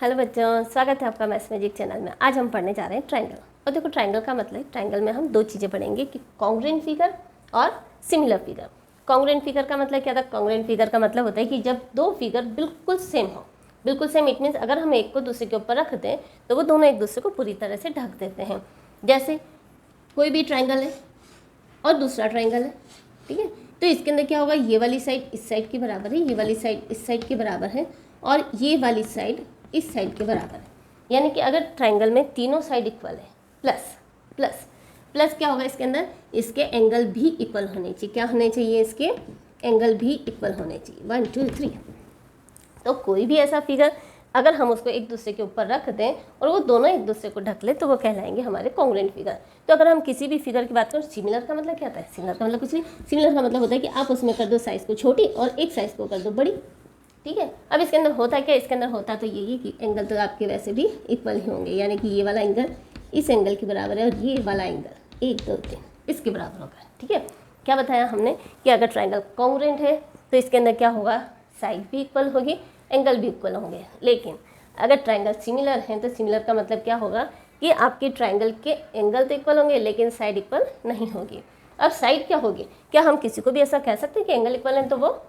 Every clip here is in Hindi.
हेलो बच्चों, स्वागत है आपका मैथ्स मैजिक चैनल में। आज हम पढ़ने जा रहे हैं ट्रायंगल। और देखो, ट्रायंगल का मतलब, ट्रायंगल में हम दो चीज़ें पढ़ेंगे कि कॉन्ग्रुएंट फिगर और सिमिलर फिगर। कॉन्ग्रुएंट फिगर का मतलब क्या था? कॉन्ग्रुएंट फिगर का मतलब होता है कि जब दो फिगर बिल्कुल सेम हो। बिल्कुल सेम इट मीन्स अगर हम एक को दूसरे के ऊपर रख दें तो वो दोनों एक दूसरे को पूरी तरह से ढक देते हैं। जैसे कोई भी ट्रायंगल है और दूसरा ट्रायंगल है, ठीक है, तो इसके अंदर क्या होगा? ये वाली साइड इस साइड के बराबर है, ये वाली साइड इस साइड के बराबर है और ये वाली साइड इस साइड के बराबर है। यानी कि अगर ट्रायंगल में तीनों साइड इक्वल है, प्लस प्लस प्लस क्या होगा इसके अंदर? इसके एंगल भी इक्वल होने चाहिए। क्या होने चाहिए? इसके एंगल भी इक्वल होने चाहिए। 1 2 3। तो कोई भी ऐसा फिगर अगर हम उसको एक दूसरे के ऊपर रख दें और वो दोनों एक दूसरे को ढक ले तो वो कहलाएंगे हमारे कॉन्ग्रुएंट फिगर। तो अगर हम किसी भी फिगर की बात करें, सिमिलर का मतलब क्या होता है? सिमिलर का मतलब कुछ नहीं, सिमिलर का मतलब होता है कि आप उसमें कर दो साइज़ को छोटी और एक साइज़ को कर दो बड़ी, ठीक है। अब इसके अंदर होता क्या? इसके अंदर होता तो यही कि एंगल तो आपके वैसे भी इक्वल ही होंगे, यानी कि ये वाला एंगल इस एंगल के बराबर है और ये वाला एंगल 1 2 3 इसके बराबर होगा, ठीक है। क्या बताया हमने कि अगर ट्रायंगल कॉन्ग्रुएंट है तो इसके अंदर क्या होगा? साइड भी इक्वल होगी, एंगल भी इक्वल होंगे। लेकिन अगर ट्रायंगल सिमिलर है तो सिमिलर का मतलब क्या होगा कि आपके ट्रायंगल के एंगल तो इक्वल होंगे लेकिन साइड इक्वल नहीं होगी। अब साइड क्या होगी? क्या हम किसी को भी ऐसा कह सकते हैं कि एंगल इक्वल है तो वो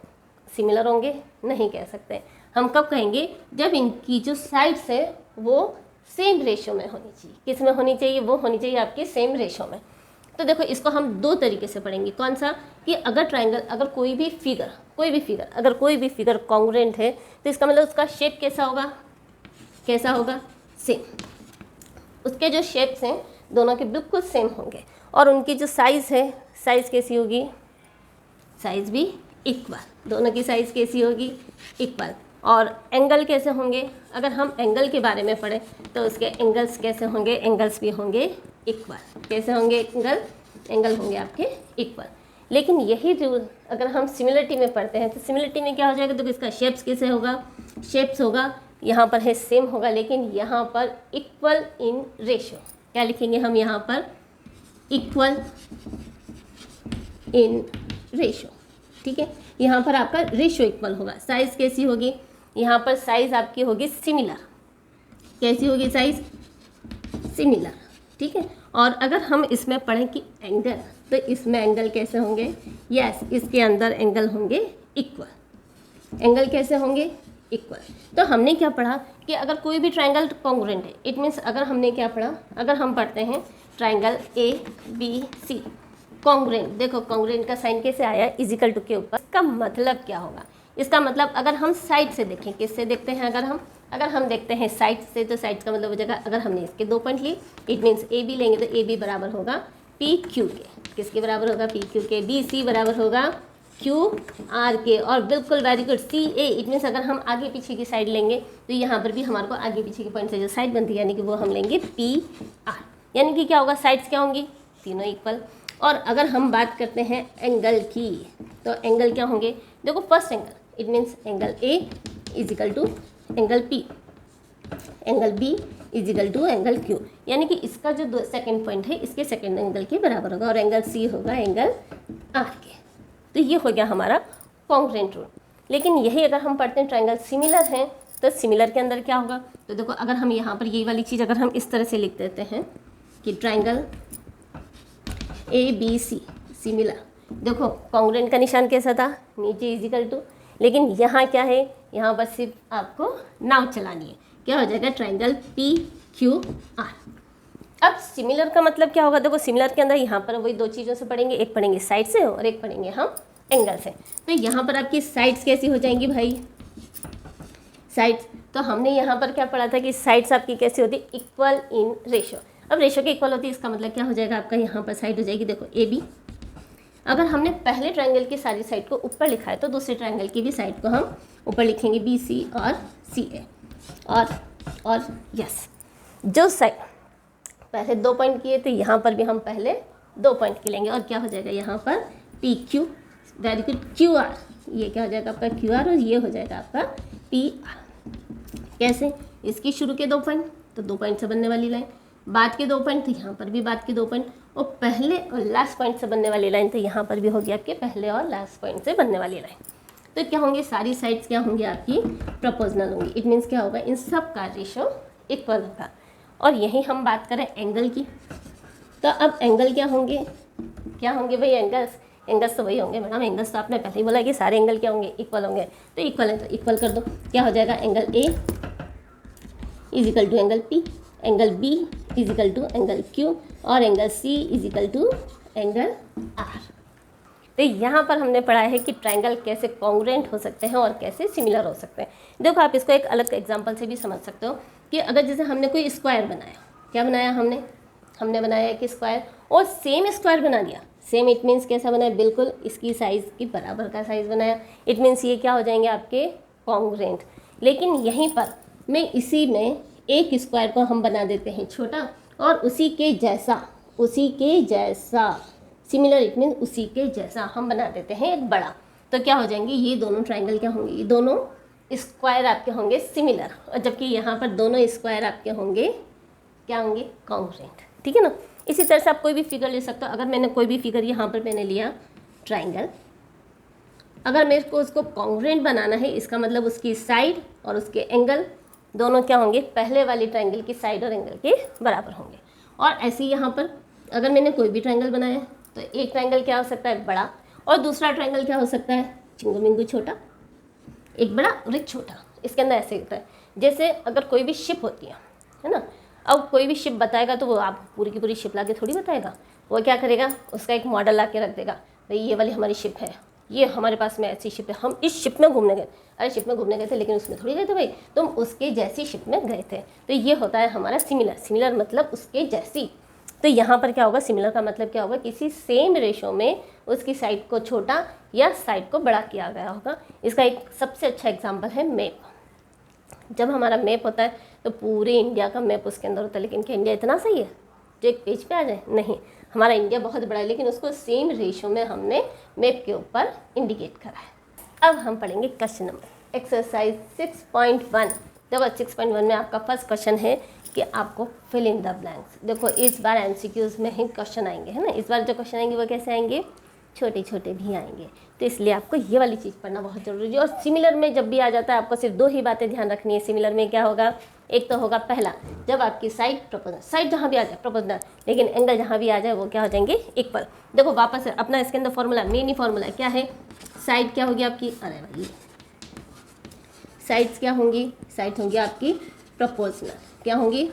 सिमिलर होंगे? नहीं कह सकते। हम कब कहेंगे? जब इनकी जो साइड्स है वो सेम रेशो में होनी चाहिए। किस में होनी चाहिए? वो होनी चाहिए आपकी सेम रेशो में। तो देखो, इसको हम दो तरीके से पढ़ेंगे। कौन सा? कि अगर ट्रायंगल, अगर कोई भी फिगर अगर कोई भी फिगर कॉन्ग्रुएंट है तो इसका मतलब उसका शेप कैसा होगा? कैसा होगा? सेम। उसके जो शेप्स हैं दोनों के बिल्कुल सेम होंगे और उनकी जो साइज़ है, साइज़ कैसी होगी? साइज़ भी इक्वल। दोनों की साइज़ कैसी होगी? इक्वल। और एंगल कैसे होंगे? अगर हम एंगल के बारे में पढ़ें तो उसके एंगल्स कैसे होंगे? एंगल्स भी होंगे इक्वल। कैसे होंगे एंगल होंगे आपके इक्वल। लेकिन यही रूल अगर हम सिमिलरिटी में पढ़ते हैं तो सिमिलरिटी में क्या हो जाएगा? तो इसका शेप्स कैसे होगा? शेप्स होगा, यहाँ पर है सेम होगा लेकिन यहाँ पर इक्वल इन रेशो। क्या लिखेंगे हम यहाँ पर? इक्वल इन रेशो, ठीक है। यहाँ पर आपका रेशो इक्वल होगा। साइज़ कैसी होगी? यहाँ पर साइज़ आपकी होगी सिमिलर। कैसी होगी साइज़? सिमिलर, ठीक है। और अगर हम इसमें पढ़ें कि एंगल, तो इसमें एंगल कैसे होंगे? यस, इसके अंदर एंगल होंगे इक्वल। एंगल कैसे होंगे? इक्वल। तो हमने क्या पढ़ा कि अगर कोई भी ट्रायंगल कॉन्ग्रुएंट है, इट मीन्स अगर हमने क्या पढ़ा? अगर हम पढ़ते हैं ट्रायंगल ABC कॉन्ग्रुएंट। देखो, कॉन्ग्रुएंट का साइन कैसे आया? इजिकल टू के ऊपर। इसका मतलब क्या होगा? इसका मतलब अगर हम साइड से देखें, किससे देखते हैं? अगर हम देखते हैं साइड से, तो साइड का मतलब हो जाएगा, अगर हमने इसके दो पॉइंट लिए इट मीन्स AB लेंगे तो AB बराबर होगा PQ के। किसके बराबर होगा? PQ के। BC बराबर होगा QR के। और बिल्कुल very good, CA it means अगर हम आगे पीछे की साइड लेंगे तो यहाँ पर भी हमारे को आगे पीछे के पॉइंट से जो साइड बनती है यानी कि वो हम लेंगे PR। यानी कि क्या होगा? साइड्स क्या होंगी? तीनों इक्वल। और अगर हम बात करते हैं एंगल की, तो एंगल क्या होंगे? देखो, first angle it means angle A equal to angle P, angle B equal to angle Q। यानी कि इसका जो सेकंड पॉइंट है इसके सेकंड एंगल के बराबर होगा और एंगल C होगा एंगल R के। तो ये हो गया हमारा कॉन्ग्रुएंट रूल। लेकिन यही अगर हम पढ़ते हैं ट्रायंगल सिमिलर है तो सिमिलर के अंदर क्या होगा? तो देखो, अगर हम यहाँ पर ये वाली चीज़ अगर हम इस तरह से लिख देते हैं कि ट्रायंगल ABC सिमिलर, देखो कॉन्ग्रुएंट का निशान कैसा था? नीचे इजिकल टू। लेकिन यहाँ क्या है? यहाँ पर सिर्फ आपको नाव चलानी है। क्या हो जाएगा? Triangle PQR। अब सिमिलर का मतलब क्या होगा? देखो, सिमिलर के अंदर यहाँ पर वही दो चीज़ों से पढ़ेंगे, एक पढ़ेंगे साइड से और एक पढ़ेंगे हम एंगल से। तो यहाँ पर आपकी साइड्स कैसी हो जाएंगी भाई? साइड्स, तो हमने यहाँ पर क्या पढ़ा था कि साइड्स आपकी कैसी होती? Equal in ratio. अब रेशो के इक्वल होती है, इसका मतलब क्या हो जाएगा आपका? यहाँ पर साइड हो जाएगी, देखो AB। अगर हमने पहले ट्रायंगल की सारी साइड को ऊपर लिखा है तो दूसरे ट्रायंगल की भी साइड को हम ऊपर लिखेंगे, BC और CA। और यस, जो साइड पहले 2 पॉइंट किए थे यहाँ पर भी हम पहले 2 पॉइंट के लेंगे और क्या हो जाएगा यहाँ पर? PQ, very good, QR। ये क्या हो जाएगा आपका? QR और ये हो जाएगा आपका PR। कैसे? इसकी शुरू के 2 पॉइंट तो 2 पॉइंट से बनने वाली लाइन, बाद के 2 पॉइंट तो यहाँ पर भी बाद के 2 पॉइंट, और पहले और लास्ट पॉइंट से बनने वाली लाइन तो यहाँ पर भी होगी आपके पहले और लास्ट पॉइंट से बनने वाली लाइन। तो क्या होंगे, सारी साइड्स क्या होंगी आपकी प्रोपोर्शनल होंगी। इट मीन्स क्या होगा, इन सब का रेशो इक्वल होगा। और यही हम बात करें एंगल की, तो अब एंगल क्या होंगे भाई, एंगल्स तो वही होंगे मैडम, एंगल्स तो आपने पहले ही बोला कि सारे एंगल क्या होंगे, इक्वल होंगे। तो इक्वल है तो इक्वल कर दो, क्या हो जाएगा, angle A is equal to angle P, angle B is equal to angle Q, और angle C is equal to angle R. तो यहाँ पर हमने पढ़ा है कि ट्रायंगल कैसे कॉन्ग्रुएंट हो सकते हैं और कैसे सिमिलर हो सकते हैं। देखो आप इसको एक अलग एग्जांपल से भी समझ सकते हो कि अगर जैसे हमने कोई स्क्वायर बनाया, क्या बनाया हमने बनाया एक स्क्वायर और सेम स्क्वायर बना दिया। सेम इट मीन्स कैसा बनाया, बिल्कुल इसकी साइज़ की बराबर का साइज़ बनाया। इट मीन्स ये क्या हो जाएंगे आपके कॉन्ग्रुएंट। लेकिन यहीं पर मैं इसी में एक स्क्वायर को हम बना देते हैं छोटा और उसी के जैसा सिमिलर, इट मीन्स उसी के जैसा हम बना देते हैं एक बड़ा। तो क्या हो जाएंगे, ये दोनों ट्रायंगल क्या होंगे, ये दोनों स्क्वायर आपके होंगे सिमिलर, और जबकि यहाँ पर दोनों स्क्वायर आपके होंगे क्या होंगे, कॉन्ग्रुएंट। ठीक है ना। इसी तरह से आप कोई भी फिगर ले सकते हो। अगर मैंने कोई भी फिगर यहाँ पर मैंने लिया ट्रायंगल, अगर मेरे को उसको कॉन्ग्रुएंट बनाना है, इसका मतलब उसकी साइड और उसके एंगल दोनों क्या होंगे, पहले वाली ट्रायंगल की साइड और एंगल के बराबर होंगे। और ऐसे ही यहाँ पर अगर मैंने कोई भी ट्रायंगल बनाया तो एक ट्रायंगल क्या हो सकता है, बड़ा, और दूसरा ट्रायंगल क्या हो सकता है, चिंगू मिंगू छोटा, एक बड़ा और एक छोटा। इसके अंदर ऐसे होता है जैसे अगर कोई भी शिप होती है ना, अब कोई भी शिप बताएगा तो वो आप पूरी की पूरी शिप ला के थोड़ी बताएगा, वो क्या करेगा, उसका एक मॉडल ला के रख देगा, भाई ये वाली हमारी शिप है, ये हमारे पास में ऐसी शिप है, हम इस शिप में घूमने गए। अरे शिप में घूमने गए थे लेकिन उसमें थोड़ी गए थे भाई, तुम उसके जैसी शिप में गए थे। तो ये होता है हमारा सिमिलर मतलब उसके जैसी। तो यहाँ पर क्या होगा, सिमिलर का मतलब क्या होगा, किसी सेम रेशो में उसकी साइड को छोटा या साइड को बड़ा किया गया होगा। इसका एक सबसे अच्छा एग्जाम्पल है मैप। जब हमारा मैप होता है तो पूरे इंडिया का मैप उसके अंदर होता है, लेकिन क्या इंडिया इतना सही है जो एक पेज पे आ जाए, नहीं, हमारा इंडिया बहुत बड़ा है, लेकिन उसको सेम रेशो में हमने मैप के ऊपर इंडिकेट करा है। अब हम पढ़ेंगे क्वेश्चन नंबर एक्सरसाइज 6.1। देखो 6.1 में आपका फर्स्ट क्वेश्चन है कि आपको फिल इन द ब्लैंक्स। देखो इस बार एमसीक्यूज में ही क्वेश्चन आएंगे, है ना। इस बार जो क्वेश्चन आएंगे वो कैसे आएंगे, छोटे छोटे भी आएंगे, तो इसलिए आपको ये वाली चीज़ पढ़ना बहुत जरूरी है। और सिमिलर में जब भी आ जाता है आपको सिर्फ दो ही बातें ध्यान रखनी है। सिमिलर में क्या होगा, एक तो होगा पहला, जब आपकी साइड प्रोपोर्शनल, साइड जहाँ भी आ जाए प्रोपोर्शनल, लेकिन एंगल जहाँ भी आ जाए वो क्या हो जाएंगे, इक्वल। देखो वापस अपना इसके अंदर फॉर्मूला, मेन ही फॉर्मूला क्या है, साइड क्या होगी आपकी, अरे भाई साइड्स क्या होंगी, साइड होंगी आपकी प्रोपोर्शनल, क्या होंगी,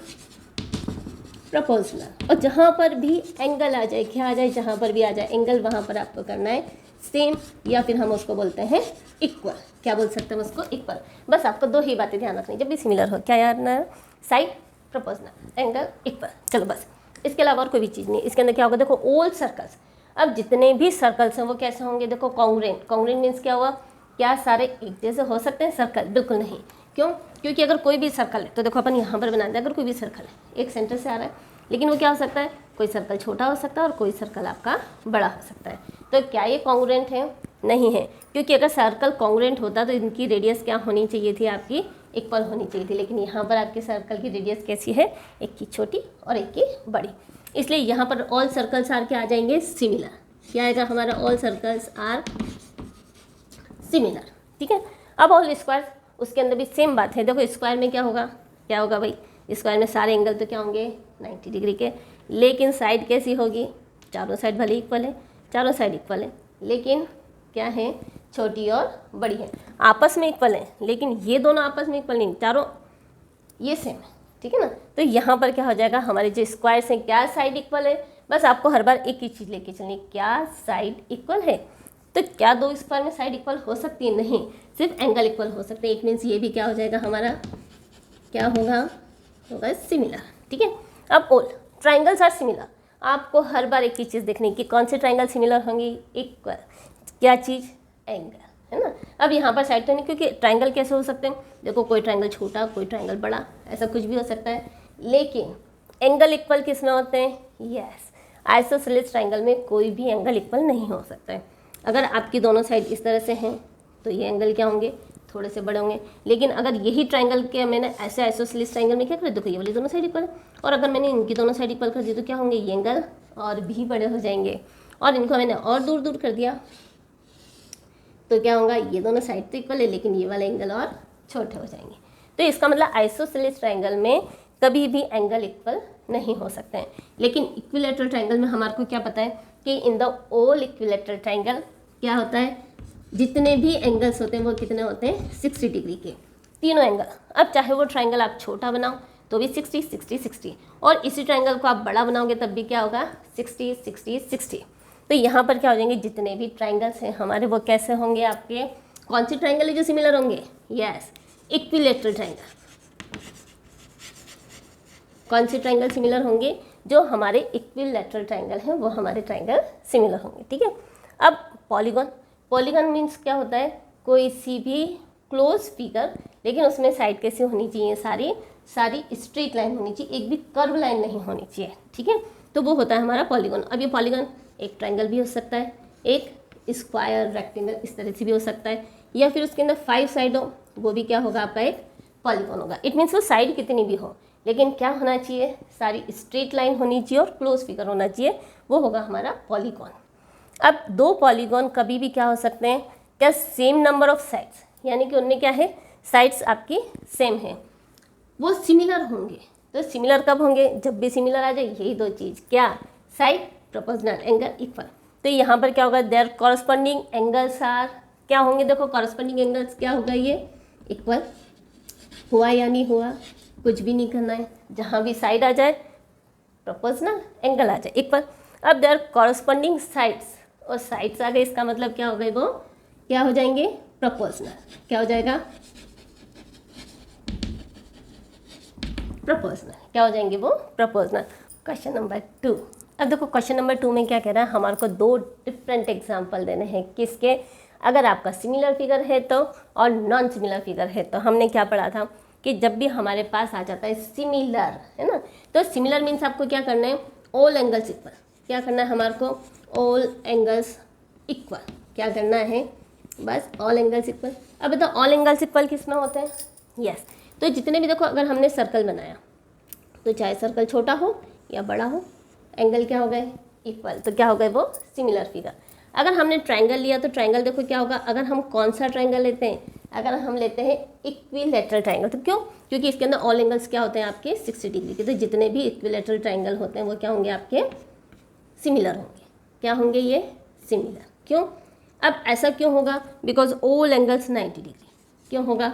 प्रोपोर्शनल। और जहाँ पर भी एंगल आ जाए, क्या आ जाए, जहाँ पर भी आ जाए एंगल, वहाँ पर आपको करना है सेम, या फिर हम उसको बोलते हैं इक्वल। क्या बोल सकते हैं उसको, इक्वल। बस आपको दो ही बातें ध्यान रखनी जब भी सिमिलर हो, क्या याद ना, साइड प्रोपोर्शनल, एंगल इक्वल। चलो बस, इसके अलावा और कोई भी चीज़ नहीं। इसके अंदर क्या होगा, देखो ऑल सर्कल्स, अब जितने भी सर्कल्स हैं वो कैसे होंगे, देखो कॉन्ग्रुएंट। कॉन्ग्रुएंट मीन्स क्या हुआ, क्या सारे एक जैसे हो सकते हैं सर्कल, बिल्कुल नहीं। क्यों, क्योंकि अगर कोई भी सर्कल है तो देखो अपन यहाँ पर बनाते हैं, अगर कोई भी सर्कल है एक सेंटर से आ रहा है, लेकिन वो क्या हो सकता है, कोई सर्कल छोटा हो सकता है और कोई सर्कल आपका बड़ा हो सकता है। तो क्या ये कॉन्ग्रुएंट है, नहीं है, क्योंकि अगर सर्कल कॉन्ग्रुएंट होता तो इनकी रेडियस क्या होनी चाहिए थी, आपकी इक्वल होनी चाहिए थी। लेकिन यहाँ पर आपके सर्कल की रेडियस कैसी है, एक की छोटी और एक की बड़ी, इसलिए यहाँ पर ऑल सर्कल्स आर के आ जाएंगे सिमिलर। क्या आएगा हमारा, ऑल सर्कल्स आर सिमिलर। ठीक है। अब ऑल स्क्वायर, उसके अंदर भी सेम बात है। देखो स्क्वायर में क्या होगा, क्या होगा भाई, स्क्वायर में सारे एंगल तो क्या होंगे 90 डिग्री के, लेकिन साइड कैसी होगी, चारों साइड भले इक्वल है, चारों साइड इक्वल है, लेकिन क्या है, छोटी और बड़ी है, आपस में इक्वल है, लेकिन ये दोनों आपस में इक्वल नहीं, चारों ये सेम है। ठीक है ना। तो यहाँ पर क्या हो जाएगा, हमारे जो स्क्वायर्स हैं क्या साइड इक्वल है, बस आपको हर बार एक ही चीज़ लेके चलनी, क्या साइड इक्वल है। तो क्या दो स्क्वायर में साइड इक्वल हो सकती है, नहीं, सिर्फ एंगल इक्वल हो सकते हैं। एक मीन्स ये भी क्या हो जाएगा हमारा, क्या होगा सिमिलर। ठीक है। अब ऑल ट्राइंगल्स आर सिमिलर, आपको हर बार एक ही चीज़ देखनी कि कौन से ट्राइंगल सिमिलर होंगी, इक्वल, क्या चीज़, एंगल, है ना। अब यहाँ पर साइड तो नहीं, क्योंकि ट्राइंगल कैसे हो सकते हैं, देखो कोई ट्राइंगल छोटा कोई ट्राइंगल बड़ा, ऐसा कुछ भी हो सकता है, लेकिन एंगल इक्वल किस में होते हैं, यस, आइसोसेलेस ट्राइंगल में कोई भी एंगल इक्वल नहीं हो सकता है। अगर आपकी दोनों साइड इस तरह से हैं तो ये एंगल क्या होंगे, थोड़े से बड़े होंगे, लेकिन अगर यही ट्राइंगल के मैंने ऐसे आइसोसेलेस ट्राइंगल में क्या कर, देखो ये वाली दोनों साइड इक्वल है, और अगर मैंने इनकी दोनों साइड इक्वल कर दी तो क्या होंगे, ये एंगल और भी बड़े हो जाएंगे, और इनको मैंने और दूर दूर कर दिया तो क्या होगा, ये दोनों साइड तो इक्वल है लेकिन ये वाले एंगल और छोटे हो जाएंगे। तो इसका मतलब आइसोसेलेस ट्रायंगल में कभी भी एंगल इक्वल नहीं हो सकते हैं। लेकिन इक्विलेटरल ट्रायंगल में हमारे को क्या पता है कि in the all equilateral triangle क्या होता है, जितने भी एंगल्स होते हैं वो कितने होते हैं, 60 डिग्री के तीनों एंगल। अब चाहे वो ट्रायंगल आप छोटा बनाओ तो भी 60 60 60, और इसी ट्रायंगल को आप बड़ा बनाओगे तब भी क्या होगा, 60 60 60। तो यहाँ पर क्या हो जाएंगे, जितने भी ट्रायंगल्स हैं हमारे वो कैसे होंगे आपके, कौन सी ट्रायंगल है जो सिमिलर होंगे, यस इक्विलेटरल ट्रायंगल। कौन से ट्रायंगल सिमिलर होंगे, जो हमारे इक्विलेटरल ट्रायंगल हैं वो हमारे ट्रायंगल सिमिलर होंगे, ठीक है। अब पॉलीगॉन, पॉलीगॉन मीन्स क्या होता है, कोई सी भी क्लोज फिगर लेकिन उसमें साइड कैसी होनी चाहिए, सारी स्ट्रेट लाइन होनी चाहिए, एक भी कर्व लाइन नहीं होनी चाहिए, ठीक है। तो वो होता है हमारा पॉलीगॉन। अब ये पॉलीगॉन एक ट्रायंगल भी हो सकता है, एक स्क्वायर रेक्टेंगल इस तरह से भी हो सकता है, या फिर उसके अंदर 5 साइड हो, वो भी क्या होगा आपका एक पॉलीगॉन होगा। इट मीन्स वो साइड कितनी भी हो लेकिन क्या होना चाहिए, सारी स्ट्रेट लाइन होनी चाहिए और क्लोज फिगर होना चाहिए, वो होगा हमारा पॉलीगॉन। अब दो पॉलीगॉन कभी भी क्या हो सकते हैं, क्या सेम नंबर ऑफ साइड्स, यानी कि उनमें क्या है, साइड्स आपकी सेम है, वो सिमिलर होंगे। तो सिमिलर कब होंगे, जब भी सिमिलर आ जाए यही दो चीज़, क्या, साइड प्रोपोर्शनल, एंगल इक्वल। तो यहाँ पर क्या होगा, देयर कॉरस्पॉन्डिंग एंगल्स आर, क्या होंगे, देखो कॉरस्पॉन्डिंग एंगल्स क्या होगा, ये इक्वल हुआ या नहीं हुआ, कुछ भी नहीं करना है, जहाँ भी साइड आ जाए प्रोपोर्शनल, एंगल आ जाए इक्वल। अब देयर कॉरस्पॉन्डिंग साइड्स, और साइड्स आ गए, इसका मतलब क्या हो गए, वो क्या हो जाएंगे, प्रोपोर्शनल। क्या हो जाएगा, प्रोपोर्शनल, क्या हो जाएंगे वो, प्रोपोर्शनल। Question number 2। अब देखो क्वेश्चन नंबर 2 में क्या कह रहा है, हमारे को 2 डिफरेंट एग्जाम्पल देने हैं, किसके, अगर आपका सिमिलर फिगर है तो, और नॉन सिमिलर फिगर है तो। हमने क्या पढ़ा था कि जब भी हमारे पास आ जाता है सिमिलर, है ना, तो सिमिलर मीन्स आपको क्या करना है, ऑल एंगल्स इक्वल। क्या करना है हमारे को, ऑल एंगल्स इक्वल, क्या करना है, बस ऑल एंगल्स इक्वल। अब बताओ ऑल एंगल्स इक्वल किस में होते हैं, यस। तो जितने भी देखो, अगर हमने सर्कल बनाया तो चाहे सर्कल छोटा हो या बड़ा हो, एंगल क्या हो गए, इक्वल, तो क्या हो गए वो सिमिलर फिगर। अगर हमने ट्रायंगल लिया तो ट्रायंगल देखो क्या होगा, अगर हम कौन सा ट्रायंगल लेते हैं, अगर हम लेते हैं इक्विलेटरल ट्रायंगल, तो क्यों, क्योंकि इसके अंदर ऑल एंगल्स क्या होते हैं आपके 60 डिग्री के। तो जितने भी इक्विलेटरल ट्रायंगल होते हैं वो क्या होंगे आपके सिमिलर होंगे, क्या होंगे ये सिमिलर। क्यों, अब ऐसा क्यों होगा, बिकॉज ऑल एंगल्स 90 डिग्री। क्यों होगा,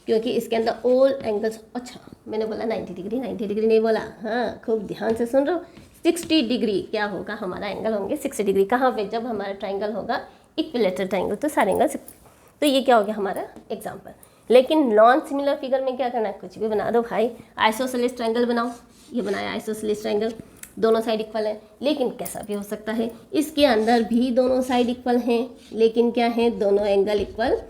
क्योंकि इसके अंदर ऑल एंगल्स, अच्छा मैंने बोला 90 डिग्री, 90 डिग्री नहीं बोला, हाँ खूब ध्यान से सुन रहे हो, 60 डिग्री क्या होगा, हमारा एंगल होंगे 60 डिग्री। कहाँ पे, जब हमारा ट्रायंगल होगा इक्विलेटरल ट्रायंगल, तो सारे एंगल 60। तो ये क्या हो गया हमारा एग्जाम्पल। लेकिन नॉन सिमिलर फिगर में क्या करना है, कुछ भी बना दो भाई, आइसोसेलेस ट्रायंगल बनाओ, ये बनाया आइसोसेलेस ट्रायंगल, दोनों साइड इक्वल है, लेकिन कैसा भी हो सकता है, इसके अंदर भी दोनों साइड इक्वल हैं, लेकिन क्या है, दोनों एंगल इक्वल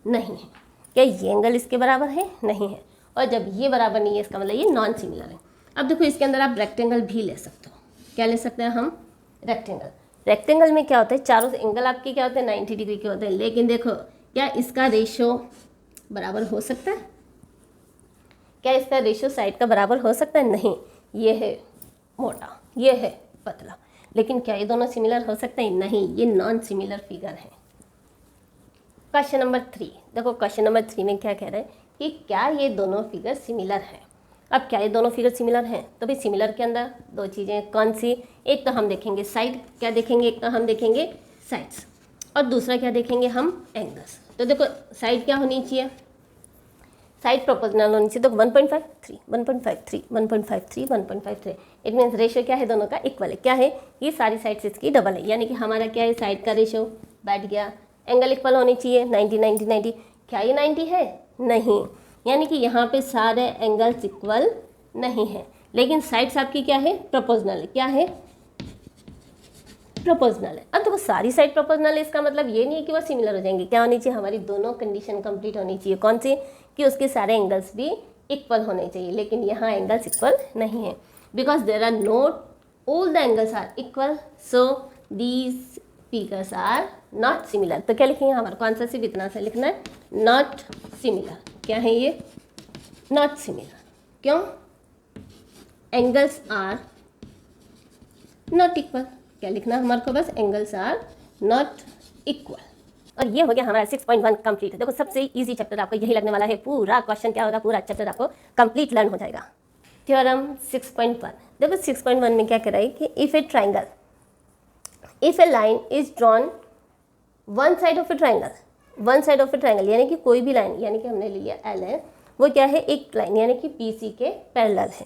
नहीं है। क्या ये एंगल इसके बराबर है, नहीं है, और जब ये बराबर नहीं है इसका मतलब ये नॉन सिमिलर है। अब देखो इसके अंदर आप रेक्टेंगल भी ले सकते हो, क्या ले सकते हैं हम, रेक्टेंगल। रेक्टेंगल में क्या होता है, चारों एंगल आपके क्या होते हैं 90 डिग्री के होते हैं, लेकिन देखो क्या इसका रेशो बराबर हो सकता है, क्या इसका रेशो साइड का बराबर हो सकता है, नहीं, ये है मोटा, ये है पतला, लेकिन क्या ये दोनों सिमिलर हो सकते हैं, नहीं, ये नॉन सिमिलर फिगर है। क्वेश्चन नंबर 3, देखो क्वेश्चन नंबर 3 में क्या कह रहे हैं कि क्या ये दोनों फिगर सिमिलर हैं। अब क्या ये दोनों फिगर सिमिलर हैं, तो भाई सिमिलर के अंदर दो चीज़ें, कौन सी, एक तो हम देखेंगे साइड, क्या देखेंगे, एक तो हम देखेंगे साइड्स, और दूसरा क्या देखेंगे हम, एंगल्स। तो देखो साइड क्या होनी चाहिए, साइड प्रोपोर्शनल होनी चाहिए, तो 1.53 1.53 1.53 1.53, इट मीन्स रेशो क्या है, दोनों का इक्वल है। क्या है, ये सारी साइड्स इसकी डबल है, यानी कि हमारा क्या है, साइड का रेशो बैठ गया, एंगल इक्वल होनी चाहिए 90 90 90। क्या ये 90 है, नहीं, यानी कि यहाँ पे सारे एंगल्स इक्वल नहीं है, लेकिन साइड्स आपकी क्या है, प्रोपोर्शनल है, क्या है, प्रोपोर्शनल है। अब देखो सारी साइड प्रोपोर्शनल है, इसका मतलब ये नहीं है कि वो सिमिलर हो जाएंगे, क्या होनी चाहिए, हमारी दोनों कंडीशन कंप्लीट होनी चाहिए, कौन सी, कि उसके सारे एंगल्स भी इक्वल होने चाहिए, लेकिन यहाँ एंगल्स इक्वल नहीं है, because there are not all the angles are equal, so these figures are not similar. तो क्या लिखेंगे, हमारे को आंसर सिर्फ इतना सा लिखना है, नॉट सिमिलर। क्या है ये, नॉट सिमिलर, क्यों, एंगल्स आर नॉट इक्वल। क्या लिखना है हमारे को, बस एंगल्स आर नॉट इक्वल। और ये हो गया हमारा 6.1 कंप्लीट। देखो सबसे इजी चैप्टर आपको यही लगने वाला है, पूरा क्वेश्चन क्या होगा, पूरा चैप्टर आपको कंप्लीट लर्न हो जाएगा। थ्योरम 6.1, देखो 6.1 में क्या कह रहा है कि if a line is drawn one side of a triangle, यानी कि कोई भी लाइन, यानी कि हमने ले लिया एल है, वो क्या है, एक लाइन यानी कि बी सी के पैरेलल है,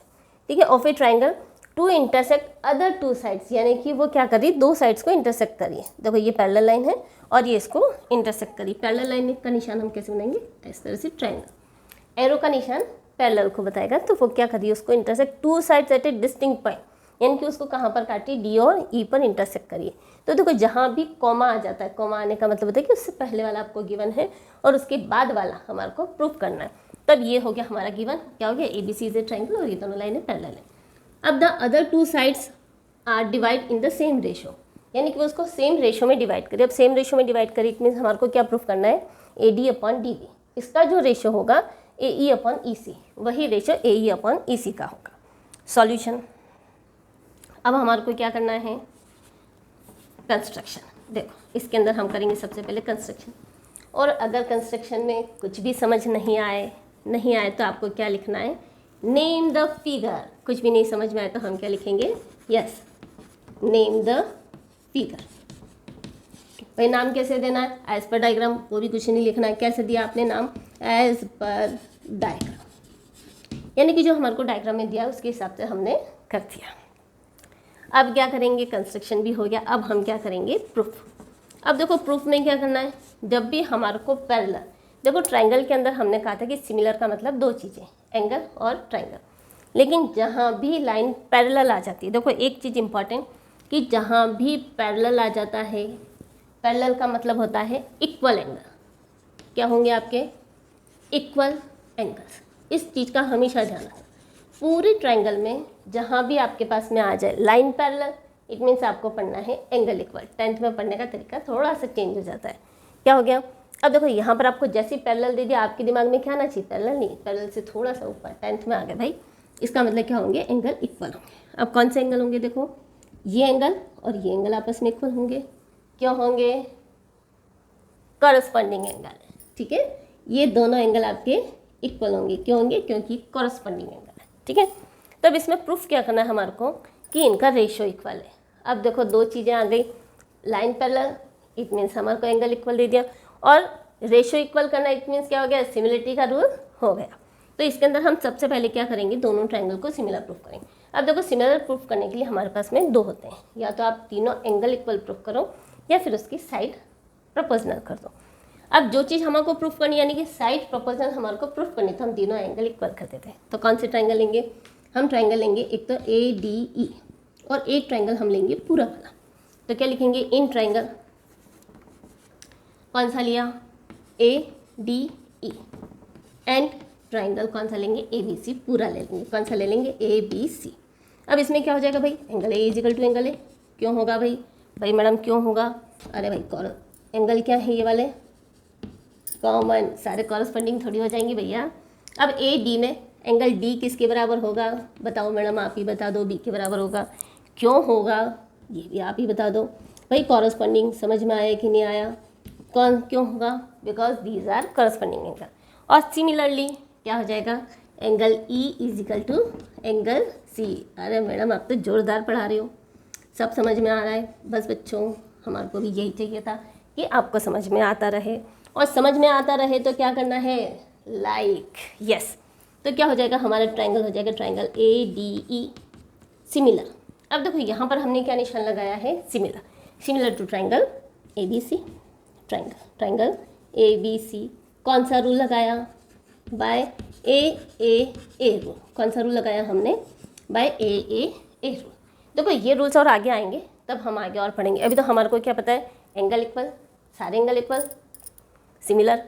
ठीक है, of a triangle to intersect other two sides, यानी कि वो क्या करी, दो साइड्स को इंटरसेक्ट करिए। देखो ये पैरेलल लाइन है और ये इसको इंटरसेक्ट करिए। पैरेलल लाइन का निशान हम कैसे बनाएंगे, इस तरह से ट्राइंगल, एरो का निशान पैरेलल को बताएगा, तो वो क्या करिए, उसको intersect two sides at a distinct point, यानी कि उसको कहाँ पर काटिए, डी और ई पर इंटरसेक्ट करिए। तो देखो जहाँ भी कॉमा आ जाता है, कॉमा आने का मतलब होता है कि उससे पहले वाला आपको गिवन है और उसके बाद वाला हमारे को प्रूफ करना है, तब ये हो गया हमारा गिवन, क्या हो गया, A B C is a triangle और ये दोनों लाइनें पैरेलल है। अब the other two sides are divide in the same ratio, यानी कि उसको सेम रेशो में डिवाइड करिए। अब सेम रेशो में डिवाइड करिए, इट मीन्स हमारे को क्या प्रूफ करना है, A D upon D B, इसका जो रेशो होगा ए ई अपॉन ई सी, वही ratio A E upon E सी का होगा। सॉल्यूशन, अब हमारे को क्या करना है, कंस्ट्रक्शन। देखो इसके अंदर हम करेंगे सबसे पहले कंस्ट्रक्शन, और अगर कंस्ट्रक्शन में कुछ भी समझ नहीं आए तो आपको क्या लिखना है, नेम द फिगर। कुछ भी नहीं समझ में आए तो हम क्या लिखेंगे, यस, नेम द फिगर। भाई नाम कैसे देना है, एज पर डायग्राम, वो भी कुछ नहीं लिखना है। कैसे दिया आपने नाम, एज पर डायग्राम, यानी कि जो हमारे को डायग्राम में दिया उसके हिसाब से हमने कर दिया। अब क्या करेंगे, कंस्ट्रक्शन भी हो गया, अब हम क्या करेंगे, प्रूफ। अब देखो प्रूफ में क्या करना है, जब भी हमारे को पैरेलल, देखो ट्राइंगल के अंदर हमने कहा था कि सिमिलर का मतलब दो चीज़ें, एंगल और ट्राइंगल, लेकिन जहाँ भी लाइन पैरेलल आ जाती है, देखो एक चीज़ इंपॉर्टेंट कि जहाँ भी पैरेलल आ जाता है, पैरेलल का मतलब होता है इक्वल एंगल, क्या होंगे आपके, इक्वल एंगल्स। इस चीज़ का हमेशा ध्यान रखना, पूरे ट्राइंगल में जहाँ भी आपके पास में आ जाए लाइन पैरेलल, इट मीन्स आपको पढ़ना है एंगल इक्वल। 10th में पढ़ने का तरीका थोड़ा सा चेंज हो जाता है, क्या हो गया। अब देखो यहाँ पर आपको जैसे पैरेलल दे दिया, आपके दिमाग में क्या आना चाहिए, पैरेलल नहीं, पैरेलल से थोड़ा सा ऊपर, 10th में आ गए भाई, इसका मतलब क्या होंगे, एंगल इक्वल होंगे। अब कौन से एंगल होंगे, देखो ये एंगल और ये एंगल आपस में इक्वल होंगे, क्यों होंगे, कॉरस्पॉन्डिंग एंगल, ठीक है, ये दोनों एंगल आपके इक्वल होंगे, क्यों होंगे, क्योंकि कॉरस्पॉन्डिंग एंगल है, ठीक है। तब इसमें प्रूफ क्या करना है हमारे को कि इनका रेशियो इक्वल है। अब देखो दो चीज़ें आ गई, लाइन पैरेलल, इट मीन्स हमारे को एंगल इक्वल दे दिया, और रेशियो इक्वल करना, इट मीन्स क्या हो गया, सिमिलरिटी का रूल हो गया। तो इसके अंदर हम सबसे पहले क्या करेंगे, दोनों ट्राइंगल को सिमिलर प्रूफ करेंगे। अब देखो सिमिलर प्रूफ करने के लिए हमारे पास में दो होते हैं, या तो आप तीनों एंगल इक्वल प्रूफ करो या फिर उसकी साइड प्रोपोर्शनल कर दो। अब जो चीज़ हमारे को प्रूफ करनी, यानी कि साइड प्रोपोर्शनल हमारे को प्रूफ करनी, तो हम तीनों एंगल इक्वल कर देते हैं। तो कौन से ट्राइंगल लेंगे, हम ट्राइंगल लेंगे एक तो ए डी ई, और एक ट्राइंगल हम लेंगे पूरा वाला। तो क्या लिखेंगे, इन ट्राइंगल, कौन सा लिया, ए डी ई, एंड ट्राइंगल कौन सा लेंगे, ए बी सी, पूरा ले लेंगे, कौन सा ले लेंगे, ए बी सी। अब इसमें क्या हो जाएगा भाई, angle A equal to angle A, क्यों होगा भाई, भाई मैडम क्यों होगा, अरे भाई एंगल क्या है ये वाले, कॉमन, सारे कॉरस्पॉन्डिंग थोड़ी हो जाएंगे भैया। अब ए डी में एंगल डी किसके बराबर होगा, बताओ मैडम, आप ही बता दो, बी के बराबर होगा, क्यों होगा ये भी आप ही बता दो भाई। कॉरस्पॉन्डिंग समझ में आया कि नहीं आया, कौन क्यों होगा, because these are corresponding angle. और सिमिलरली क्या हो जाएगा, angle E equal to angle C. अरे मैडम आप तो जोरदार पढ़ा रहे हो, सब समझ में आ रहा है। बस बच्चों हमारे को भी यही चाहिए था कि आपको समझ में आता रहे, और समझ में आता रहे तो क्या करना है, लाइक, यस। तो क्या हो जाएगा, हमारा ट्राइंगल हो जाएगा triangle A D E similar. अब देखो यहाँ पर हमने क्या निशान लगाया है, similar, similar to triangle A B C, triangle A B C. कौन सा रूल लगाया, बाय ए रूल। कौन सा रूल लगाया हमने, बाय ए रूल। देखो ये रूल्स और आगे आएंगे तब हम आगे और पढ़ेंगे। अभी तो हमारे को क्या पता है, एंगल इक्वल, सारे एंगल इक्वल, सिमिलर।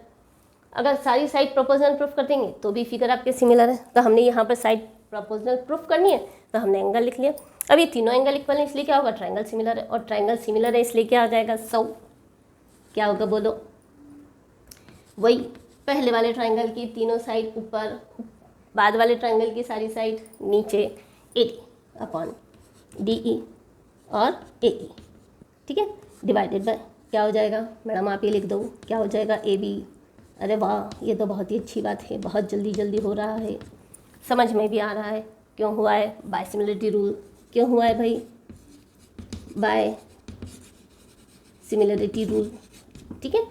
अगर सारी साइड प्रोपोर्शनल प्रूफ कर देंगे तो भी फिगर आपके सिमिलर है। तो हमने यहाँ पर साइड प्रोपोर्शनल प्रूफ करनी है तो हमने एंगल लिख लिया। अब ये तीनों एंगल इक्वल है इसलिए क्या होगा, ट्राइंगल सिमिलर है, और ट्राइंगल सिमिलर है इसलिए क्या आ जाएगा, 100। क्या होगा बोलो, वही पहले वाले ट्राइंगल की तीनों साइड ऊपर, बाद वाले ट्राइंगल की सारी साइड नीचे, ए डी अपॉन डी ई और ए ई, ठीक है, डिवाइडेड बाय क्या हो जाएगा मैडम, आप ये लिख दो, क्या हो जाएगा ए बी। अरे वाह, ये तो बहुत ही अच्छी बात है, बहुत जल्दी जल्दी हो रहा है, समझ में भी आ रहा है। क्यों हुआ है? By similarity rule. क्यों हुआ है भाई? By similarity rule. ठीक है,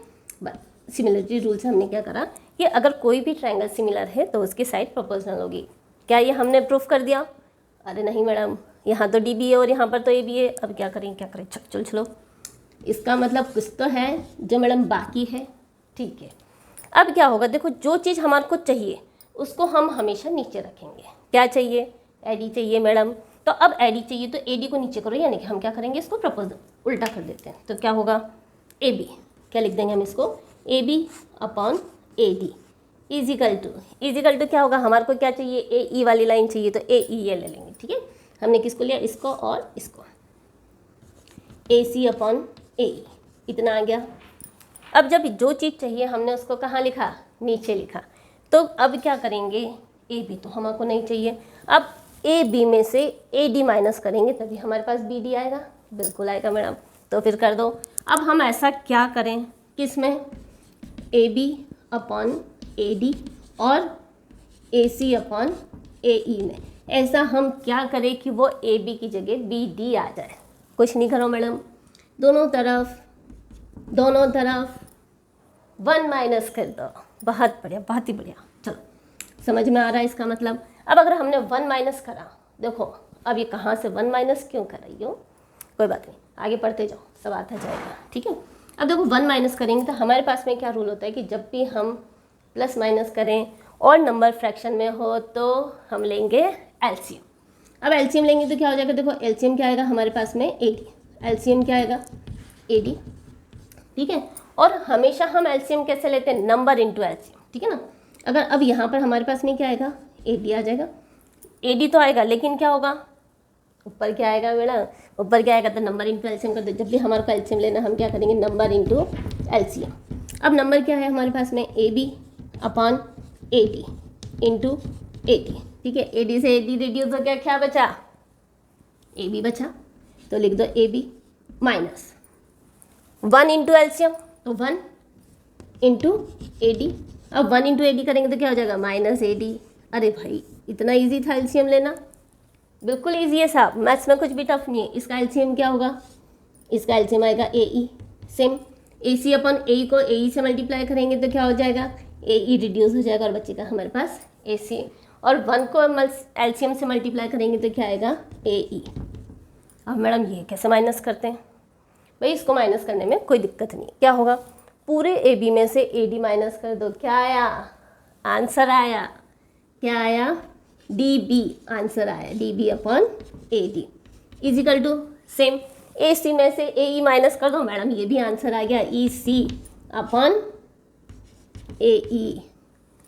बस सिमिलरिटी रूल से हमने क्या करा कि अगर कोई भी ट्रायंगल सिमिलर है तो उसकी साइड प्रोपोर्शनल होगी। क्या ये हमने प्रूफ कर दिया? अरे नहीं मैडम, यहाँ तो डी बी है और यहाँ पर तो ए बी है। अब क्या करें, क्या करें, चल चलो, इसका मतलब कुछ तो है जो मैडम बाकी है। ठीक है, अब क्या होगा, देखो जो चीज़ हमारे को चाहिए उसको हम हमेशा नीचे रखेंगे। क्या चाहिए? एडी चाहिए मैडम। तो अब एडी चाहिए तो एडी को नीचे करो, यानी कि हम क्या करेंगे, इसको प्रपोज उल्टा कर देते हैं। तो क्या होगा, ए बी, क्या लिख देंगे हम इसको, A B upon A D is equal to क्या होगा, हमारे को क्या चाहिए, ए ई वाली लाइन चाहिए तो ए ई ये ले लेंगे। ठीक है, हमने किसको लिया, इसको और इसको, ए सी अपॉन ए ई, इतना आ गया। अब जब जो चीज़ चाहिए हमने उसको कहाँ लिखा, नीचे लिखा। तो अब क्या करेंगे, ए बी तो हमको नहीं चाहिए, अब ए बी में से ए डी माइनस करेंगे तभी हमारे पास बी डी आएगा। बिल्कुल आएगा मैडम, तो फिर कर दो। अब हम ऐसा क्या करें, किस में, A B upon A D और ए सी अपॉन ए ई में, ऐसा हम क्या करें कि वो ए बी की जगह बी डी आ जाए। कुछ नहीं करो मैडम, दोनों तरफ 1 माइनस कर दो। बहुत बढ़िया, बहुत ही बढ़िया, चलो समझ में आ रहा है इसका मतलब। अब अगर हमने 1 माइनस करा, देखो अब ये कहाँ से 1 माइनस क्यों कर रही हो, कोई बात नहीं, आगे पढ़ते जाओ, सब आता जाएगा। ठीक है, अब देखो 1 माइनस करेंगे तो हमारे पास में क्या रूल होता है कि जब भी हम प्लस माइनस करें और नंबर फ्रैक्शन में हो तो हम लेंगे एलसीएम। अब एलसीएम लेंगे तो क्या हो जाएगा, देखो एलसीएम क्या आएगा हमारे पास में, ए डी, एलसीएम क्या आएगा, ए डी। ठीक है, और हमेशा हम एलसीएम कैसे लेते हैं, नंबर इंटू एलसीएम। ठीक है ना, अगर अब यहाँ पर हमारे पास में क्या आएगा, ए डी आ जाएगा, ए डी तो आएगा, लेकिन क्या होगा, ऊपर क्या आएगा बेटा, ऊपर क्या आएगा, तो नंबर इंटू एलसीएम कर दो। जब भी हमारे को एलसीएम लेना हम क्या करेंगे, नंबर इंटू एलसीएम। अब नंबर क्या है हमारे पास में, A B upon A D into A D. ठीक है, ए डी से ए डी रिड्यूस हो गया, क्या बचा, ए बी बचा, तो लिख दो A B minus 1 into LCM, तो 1 इंटू ए डी। अब 1 इंटू ए डी करेंगे तो क्या हो जाएगा, माइनस ए डी। अरे भाई इतना इजी था एलसीएम लेना, बिल्कुल इजी है साहब, मैथ्स में कुछ भी टफ नहीं है। इसका एलसीएम क्या होगा, इसका एलसीएम आएगा ए ई, सेम ए सी अपन ए ई को ए ई से मल्टीप्लाई करेंगे तो क्या हो जाएगा, ए ई रिड्यूस हो जाएगा और बचेगा हमारे पास ए सी, और 1 को एलसीएम से मल्टीप्लाई करेंगे तो क्या आएगा, ए ई। अब मैडम ये कैसे माइनस करते हैं, भाई इसको माइनस करने में कोई दिक्कत नहीं, क्या होगा, पूरे ए बी में से ए डी माइनस कर दो, क्या आया, आंसर आया, क्या आया, डी बी, आंसर आया D B upon A D is equal to same, A C में से ए ई माइनस कर दो, मैडम ये भी आंसर आ गया, ई सी अपॉन ए ई।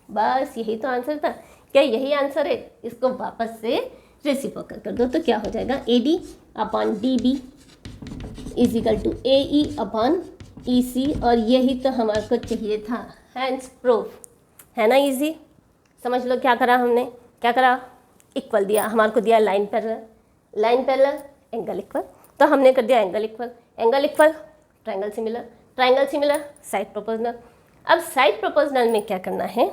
बस यही तो आंसर था, क्या यही आंसर है, इसको वापस से रेसिप्रोकल कर दो तो क्या हो जाएगा, A D upon D B is equal to A E upon E C, और यही तो हमारे को चाहिए था, हैंस प्रूफ, है ना इजी। समझ लो क्या करा हमने, क्या करा, इक्वल दिया, हमारे को दिया लाइन पैरेलल एंगल इक्वल, तो हमने कर दिया angle equal triangle similar side proportional. अब साइड प्रोपोर्शनल में क्या करना है,